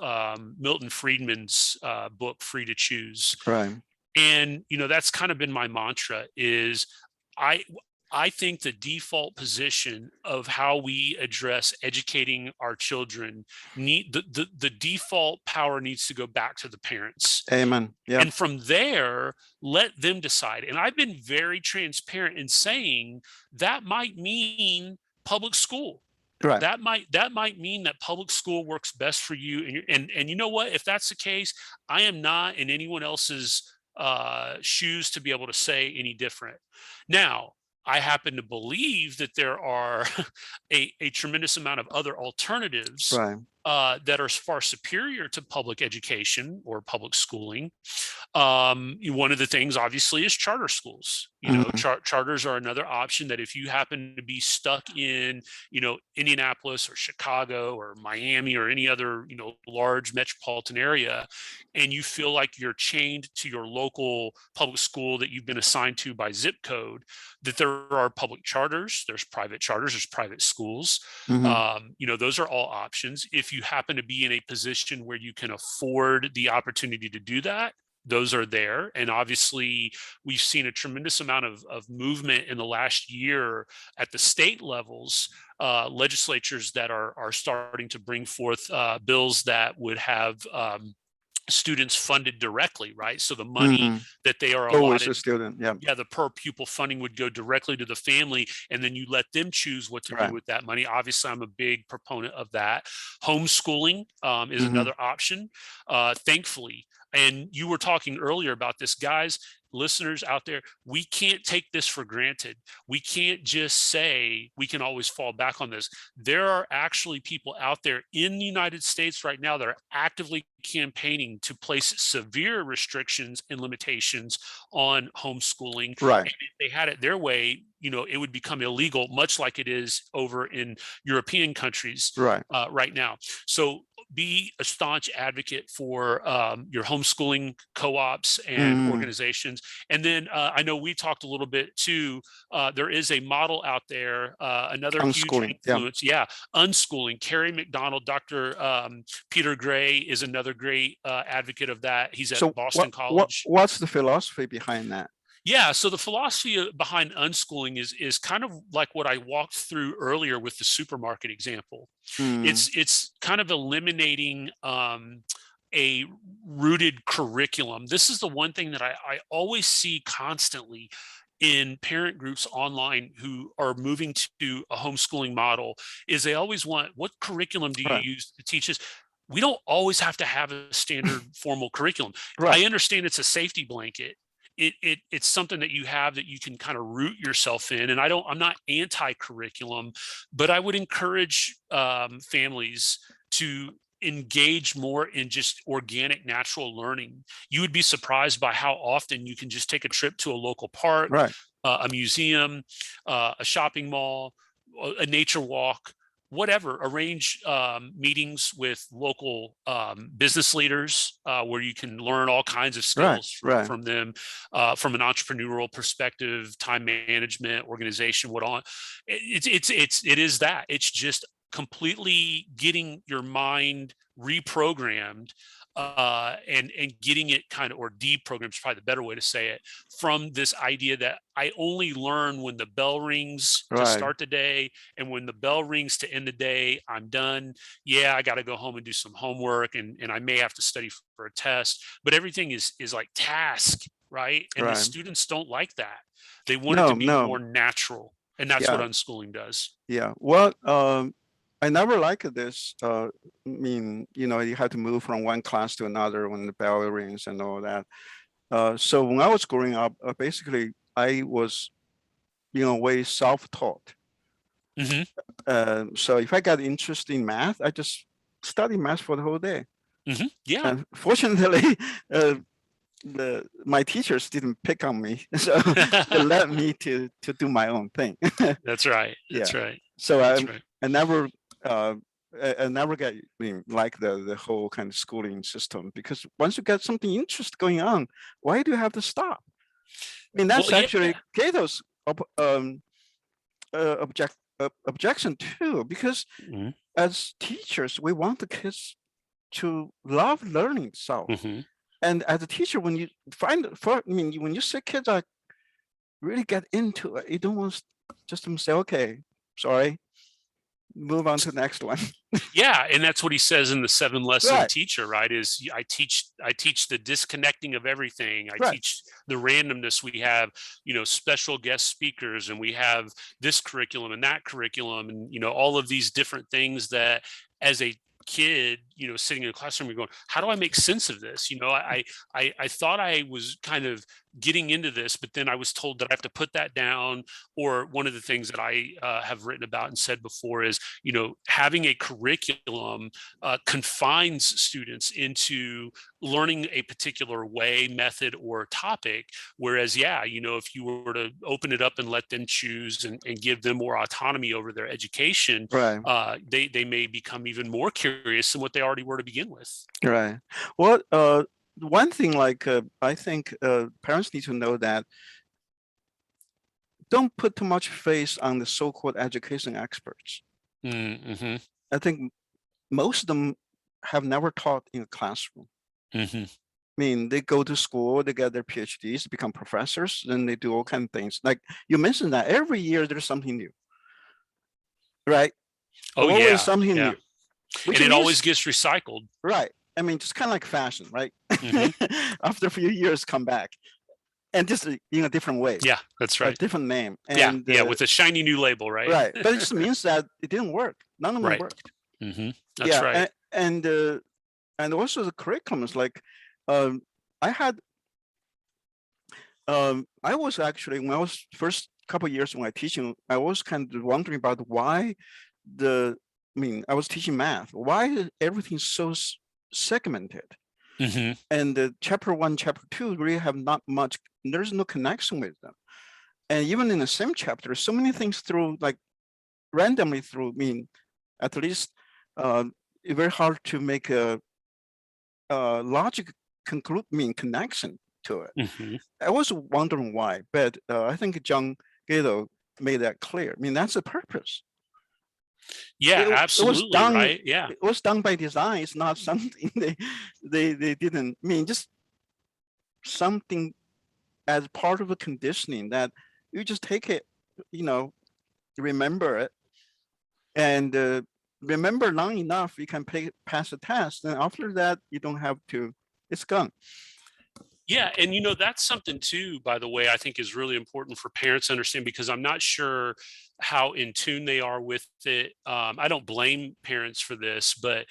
Milton Friedman's book, Free to Choose. Right. And that's kind of been my mantra is I I think the default position of how we address educating our children the default power needs to go back to the parents. Amen. Yeah. And from there, let them decide. And I've been very transparent in saying that might mean public school. Right. That might mean that public school works best for you, and you know what, if that's the case, I am not in anyone else's shoes to be able to say any different. Now, I happen to believe that there are a tremendous amount of other alternatives Right. that are far superior to public education or public schooling. One of the things, obviously, is charter schools. Mhm. Charters are another option that if you happen to be stuck in, Indianapolis or Chicago or Miami or any other, large metropolitan area, and you feel like you're chained to your local public school that you've been assigned to by zip code, that there are public charters, there's private charters, there's private schools. Mhm. Those are all options. If you happen to be in a position where you can afford the opportunity to do that, those are there. And obviously, we've seen a tremendous amount of movement in the last year at the state levels, legislatures that are starting to bring forth bills that would have students funded directly, right? So the money Mhm. that they are Go with allotted, the student. Yeah. yeah, the per pupil funding would go directly to the family, and then you let them choose what to do Right. with that money. Obviously, I'm a big proponent of that. Homeschooling is Mhm. another option, thankfully. And you were talking earlier about this, guys, listeners out there, we can't take this for granted. We can't just say we can always fall back on this. There are actually people out there in the United States right now that are actively campaigning to place severe restrictions and limitations on homeschooling. Right. And if they had it their way, it would become illegal, much like it is over in European countries Right. right now. So be a staunch advocate for your homeschooling co-ops and Mhm. organizations. And then I know we talked a little bit too. There is a model out there, another huge Unschooling. Yeah. influence. Yeah, Unschooling. Carrie McDonald, Dr. Peter Gray is another great advocate of that. He's at So Boston what College. what's the philosophy behind that? Yeah, so the philosophy behind unschooling is kind of like what I walked through earlier with the supermarket example. Mm. It's kind of eliminating a rooted curriculum. This is the one thing that I always see constantly in parent groups online who are moving to a homeschooling model is they always want, what curriculum do you Right. use to teach this? we don't always have to have a standard formal curriculum. Right. I understand it's a safety blanket. It's something that you have that you can kind of root yourself in. And I'm not anti-curriculum, but I would encourage families to engage more in just organic, natural learning. You would be surprised by how often you can just take a trip to a local park, Right. a museum, a shopping mall, a nature walk, whatever. Arrange meetings with local business leaders where you can learn all kinds of Right. skills Right. from them, from an entrepreneurial perspective, time management, organization, what on. It is that. It's just completely getting your mind reprogrammed and getting it kind of, or deprogrammed is probably the better way to say it, from this idea that I only learn when the bell rings to Right. start the day, and when the bell rings to end the day, I'm done. Yeah, I got to go home and do some homework, and I may have to study for a test, but everything is like task, right? And the Right. students don't like that. They want it No, to be no. more natural, and that's what Yeah. unschooling does. Yeah. Well, I never liked this. I mean, you have to move from one class to another when the bell rings and all that. So when I was growing up, basically I was, way self-taught. Hmm. So if I got interested in math, I just study math for the whole day. Hmm. Yeah. And fortunately, my teachers didn't pick on me, so they let me to do my own thing. That's right. That's Yeah. right. So That's right. I never I never get like the whole kind of schooling system, because once you get something interesting going on, why do you have to stop? I mean, that's Well, yeah. actually Gato's objection too, because Mhm. as teachers, we want the kids to love learning itself. Mhm. And as a teacher, when you when you see kids are really get into it, you don't want just to say, okay, sorry, move on to the next one. Yeah, and that's what he says in the 7 lesson Right. teacher, right? Is I teach the disconnecting of everything. I Right. teach the randomness. We have, special guest speakers, and we have this curriculum and that curriculum, and all of these different things that, as a kid, sitting in a classroom, you're going, how do I make sense of this? I thought I was kind of getting into this, but then I was told that I have to put that down. Or one of the things that I have written about and said before is, having a curriculum confines students into learning a particular way, method, or topic. Whereas, yeah, if you were to open it up and let them choose and give them more autonomy over their education, Right. they may become even more curious than what they already were to begin with. Right. Well, one thing, like I think parents need to know that don't put too much faith on the so-called education experts. Mm-hmm. I think most of them have never taught in a classroom. Mm-hmm. I mean, they go to school, they get their PhDs, become professors, then they do all kinds of things. Like you mentioned that every year there's something new, right? Oh, Always yeah. something Yeah. new, which And it means, always gets recycled. right. I mean, just kind of like fashion, right? Mhm. After a few years, come back, and just in a different way, Yeah, that's a right. different name, Yeah, and yeah, with a shiny new label, right? right. But it just means that it didn't work. None of them Right. worked. Hmm. That's Yeah, right. and also the curriculums. Like, um, I had, I was actually, when I was first couple of years when I teaching, I was kind of wondering about why I was teaching math. Why everything's so segmented? Hmm. And the chapter 1, chapter 2 really have not much. There's no connection with them. And even in the same chapter, so many things through like randomly through. At least it's very hard to make a logic connection to it. Hmm. I was wondering why, but I think John Gatto made that clear. That's the purpose. Yeah, It was absolutely, done. right? Yeah. It was done by design. It's not something they didn't. Just something as part of a conditioning that you just take it, remember it, and remember long enough, you can pass the test. And after that, you don't have to. It's gone. Yeah, and that's something too, by the way, I think is really important for parents to understand, because I'm not sure how in tune they are with it. I don't blame parents for this, but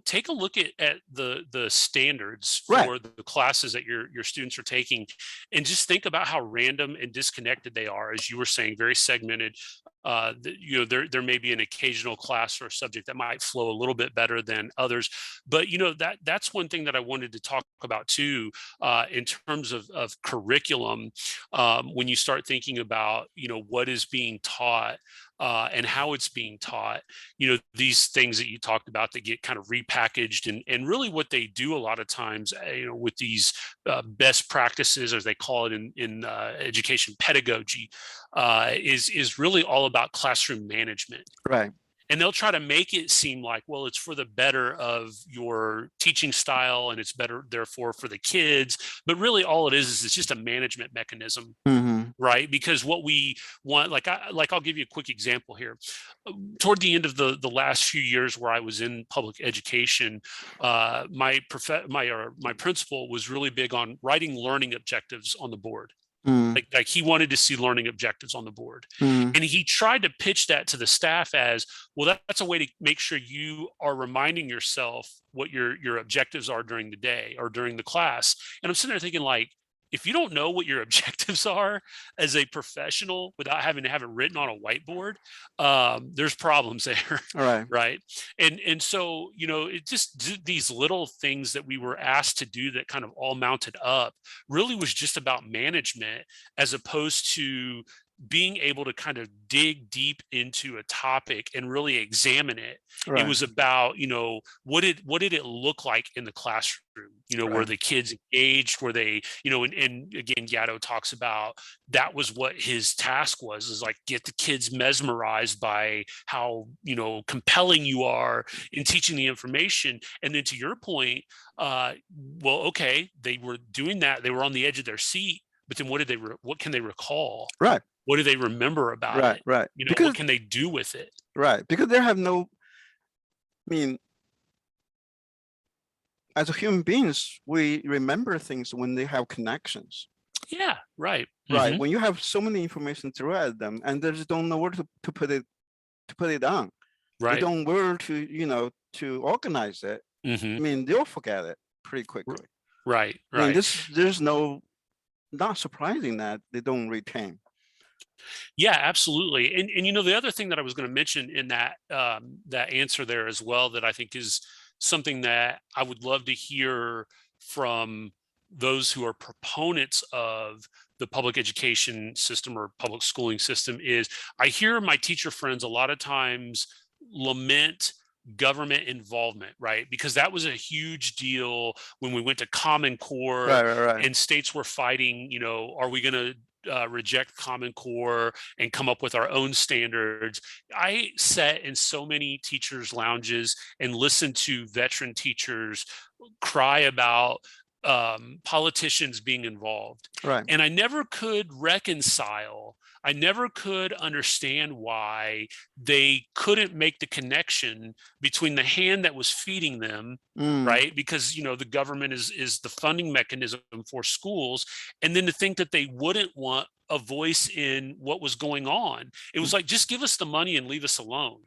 take a look at the standards Right. for the classes that your students are taking, and just think about how random and disconnected they are. As you were saying, very segmented. There may be an occasional class or subject that might flow a little bit better than others, but that's one thing that I wanted to talk about too, in terms of curriculum. When you start thinking about what is being taught, and how it's being taught, these things that you talked about that get kind of repackaged, and really what they do a lot of times, with these best practices, as they call it in education pedagogy, is really all about classroom management. Right. And they'll try to make it seem like, well, it's for the better of your teaching style, and it's better therefore for the kids. But really all it is it's just a management mechanism, Mm-hmm. right? Because what we want, I'll give you a quick example here. Toward the end of the last few years where I was in public education, my principal was really big on writing learning objectives on the board. Mm-hmm. Like he wanted to see learning objectives on the board. Mm-hmm. And he tried to pitch that to the staff as, well, that's a way to make sure you are reminding yourself what your objectives are during the day or during the class. And I'm sitting there thinking, like, if you don't know what your objectives are as a professional without having to have it written on a whiteboard, there's problems there. All right. Right. And so, it just these little things that we were asked to do that kind of all mounted up really was just about management, as opposed to being able to kind of dig deep into a topic and really examine it. Right. It was about, what did it look like in the classroom? Were Right. the kids engaged? Were they, and again, Gatto talks about that was what his task was, is like get the kids mesmerized by how, compelling you are in teaching the information. And then to your point, well, okay, they were doing that. They were on the edge of their seat, but then what can they recall? Right. What do they remember about Right. it? Right. What can they do with it? Right. Because they have no, I mean, as human beings, we remember things when they have connections. Yeah. Right. Right. Mm-hmm. When you have so many information thrown at them and they just don't know where to put it down. Right. They don't know where to, to organize it. Mm-hmm. I mean, they'll forget it pretty quickly. Right. I mean, Right. there's not surprising that they don't retain. Yeah, absolutely. And the other thing that I was going to mention in that answer there as well, that I think is something that I would love to hear from those who are proponents of the public education system or public schooling system, is I hear my teacher friends a lot of times lament government involvement, right? Because that was a huge deal when we went to Common Core. Right. And states were fighting, are we going to reject Common Core and come up with our own standards? I sat in so many teachers' lounges and listened to veteran teachers cry about politicians being involved. Right. And I never could understand why they couldn't make the connection between the hand that was feeding them, right? Because the government is the funding mechanism for schools, and then to think that they wouldn't want a voice in what was going on. It was like, just give us the money and leave us alone.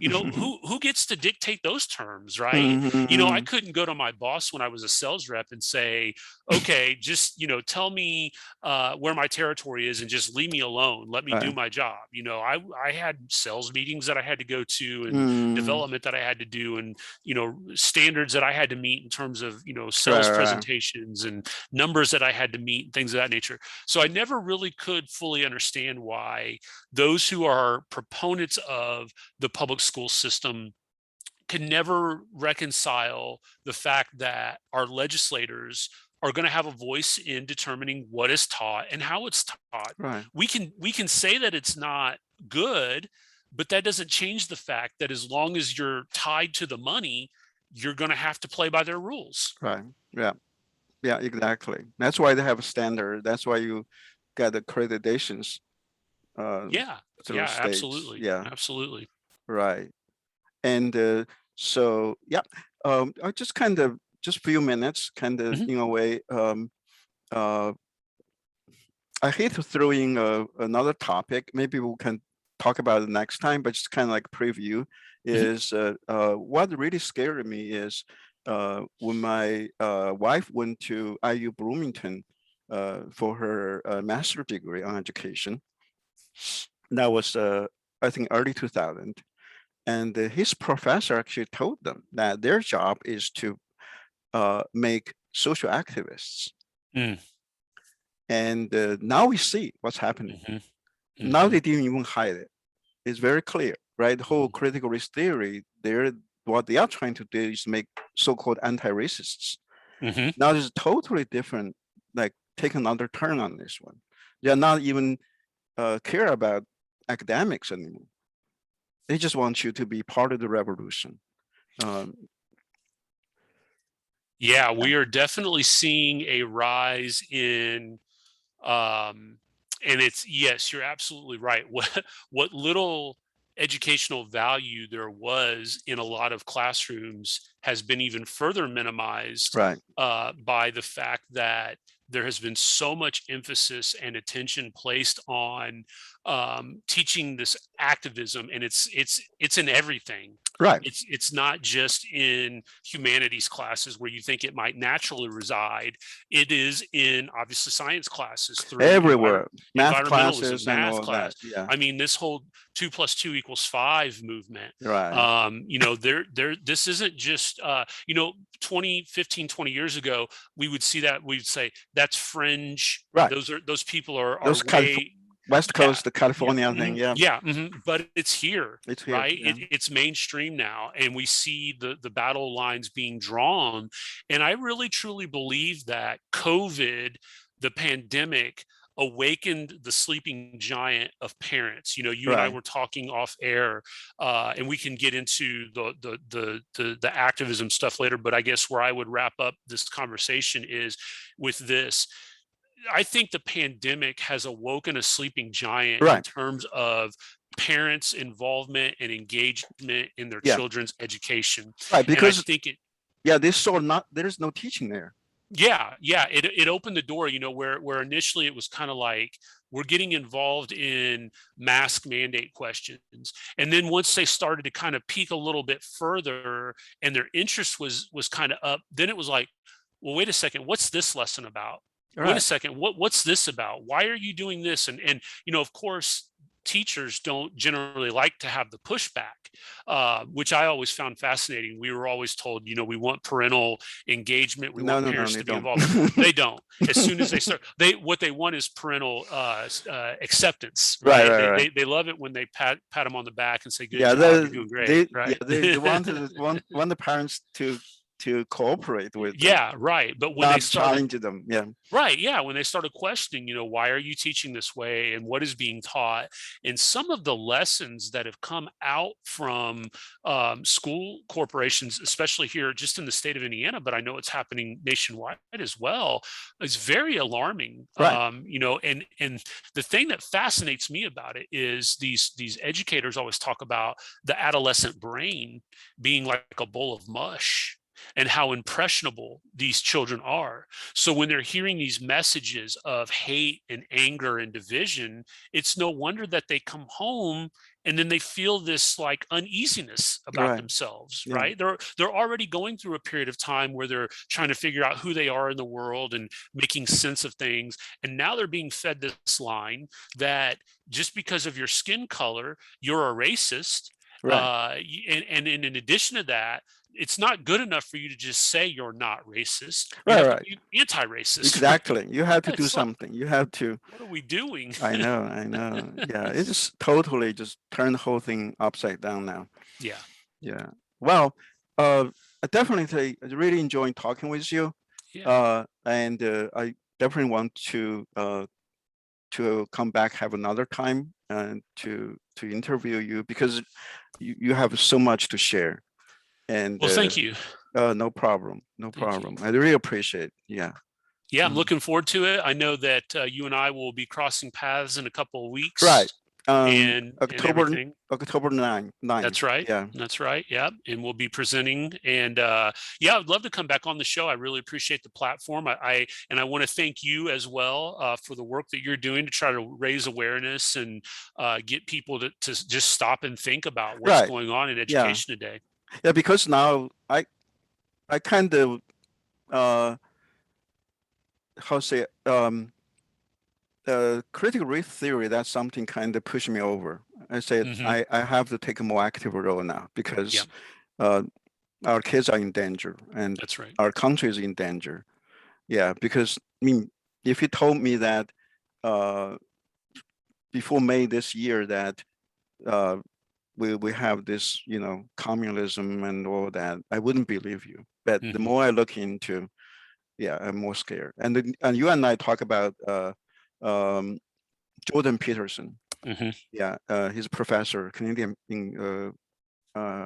Who gets to dictate those terms, right? I couldn't go to my boss when I was a sales rep and say, okay, just tell me where my territory is and just leave me alone. Let me do my job. I had sales meetings that I had to go to, and development that I had to do, and standards that I had to meet in terms of sales presentations and numbers that I had to meet and things of that nature. So I never really could fully understand why those who are proponents of the public school system can never reconcile the fact that our legislators are going to have a voice in determining what is taught and how it's taught. Right. We can say that it's not good, but that doesn't change the fact that as long as you're tied to the money, you're going to have to play by their rules. Right. Yeah. Yeah, exactly. That's why they have a standard. That's why you got accreditations. Yeah, absolutely. Yeah, absolutely. Right. And so, yeah, I just a few minutes, in a way, I hate to throw in another topic. Maybe we can talk about it next time, but just kind of like preview is what really scared me is when my wife went to IU Bloomington for her master's degree on education. That was, I think, early 2000. And his professor actually told them that their job is to make social activists. Mm. And now we see what's happening. Mm-hmm. Now Mm-hmm. they didn't even hide it. It's very clear, right? The whole critical race theory, what they are trying to do is make so-called anti-racists. Mm-hmm. Now this is totally different, like take another turn on this one. They're not even care about academics anymore. They just want you to be part of the revolution. Yeah, we are definitely seeing a rise in, and it's, yes, you're absolutely right. What little educational value there was in a lot of classrooms has been even further minimized Right. by the fact that there has been so much emphasis and attention placed on teaching this activism, and it's in everything. Right. It's not just in humanities classes where you think it might naturally reside. It is in obviously science classes, through Everywhere, math environmentalism, classes and math all that. class. Yeah. I mean, this whole 2 + 2 = 5 movement. Right. This isn't just 20, 15, 20 years ago, we would see that, we'd say that's fringe. Right. Those people are Those way, West yeah, Coast, the California yeah, thing. Yeah. yeah, but it's here. It's here. Right. Yeah. It's mainstream now, and we see the battle lines being drawn. And I really truly believe that COVID, the pandemic, awakened the sleeping giant of parents. You and I Right. were talking off air, and we can get into the activism stuff later. But I guess where I would wrap up this conversation is with this. I think the pandemic has awoken a sleeping giant in Right. terms of parents' involvement and engagement in their Yeah. children's education. Right. And I Because think there's no teaching there. yeah, it opened the door, where initially it was kind of like, we're getting involved in mask mandate questions. And then once they started to kind of peak a little bit further and their interest was kind of up, then it was like, well, wait a second, what's this lesson about? Right. Wait a second, what's this about? Why are you doing this? And of course, teachers don't generally like to have the pushback, which I always found fascinating. We were always told, we want parental engagement. We want parents to be involved. They don't. As soon as they start, what they want is parental acceptance. Right. Right. They love it when they pat them on the back and say, "Good Yeah. job, you're doing great." Right. Yeah, they want the parents to cooperate with them. Yeah, right. But when Not they started challenge them. Yeah. Right. Yeah. When they started questioning, why are you teaching this way and what is being taught? And some of the lessons that have come out from school corporations, especially here just in the state of Indiana, but I know it's happening nationwide as well, is very alarming. Right. And the thing that fascinates me about it is these educators always talk about the adolescent brain being like a bowl of mush, and how impressionable these children are. So when they're hearing these messages of hate and anger and division, it's no wonder that they come home and then they feel this like uneasiness about themselves, Yeah. right? They're already going through a period of time where they're trying to figure out who they are in the world and making sense of things. And now they're being fed this line that just because of your skin color, you're a racist. Right. And in addition to that, it's not good enough for you to just say you're not racist. You Right. have Right. to be anti-racist. Exactly. You have to do It's like, something. You have to. what are we doing? I know. Yeah. It's totally just turned the whole thing upside down now. Yeah. Yeah. Well, I definitely really enjoying talking with you. Yeah. And I definitely want to come back, have another time and to interview you, because you have so much to share. And well, thank you. No problem. No problem. I really appreciate it. Yeah. Yeah, I'm looking forward to it. I know that you and I will be crossing paths in a couple of weeks. Right. and October everything. October 9th. That's right. Yeah. That's right. Yeah. And we'll be presenting. And yeah, I'd love to come back on the show. I really appreciate the platform. I want to thank you as well for the work that you're doing to try to raise awareness and get people to just stop and think about what's Right. going on in Yeah. education today. Yeah, because now I kind of how say critical race theory, that's something kind of pushed me over. I said Mhm. I have to take a more active role now Yeah, because our kids are in danger and that's right. our country is in danger. Yeah, because I mean, if you told me that before May this year that uh, we have this, you know, communism and all that, I wouldn't believe you. But the Mhm. more I look into, yeah, I'm more scared. And you and I talk about um, Jordan Peterson. Mhm. Yeah, he's a professor, Canadian in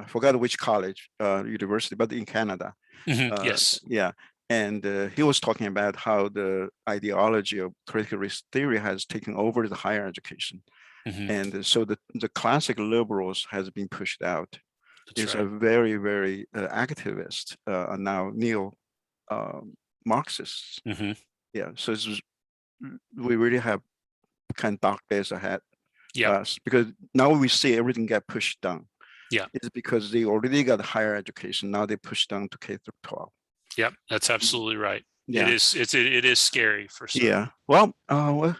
forgot which college, university, but in Canada. Mhm. Yes. Yeah, and he was talking about how the ideology of critical race theory has taken over the higher education, Mhm. and so the classic liberals has been pushed out. That's Is a right. very activist, now neo Marxists. Mhm. Yeah, so we really have kind of dark days ahead. Yeah. Because now we see everything get pushed down. Yeah. It's because they already got higher education. Now they push down to K through 12. Yep. That's absolutely right. Yeah. It is scary for certain. Yeah. Well,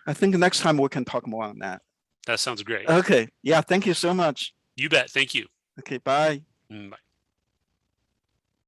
I think next time we can talk more on that. That sounds great. Okay. Yeah. Thank you so much. You bet. Thank you. Okay. Bye. Bye.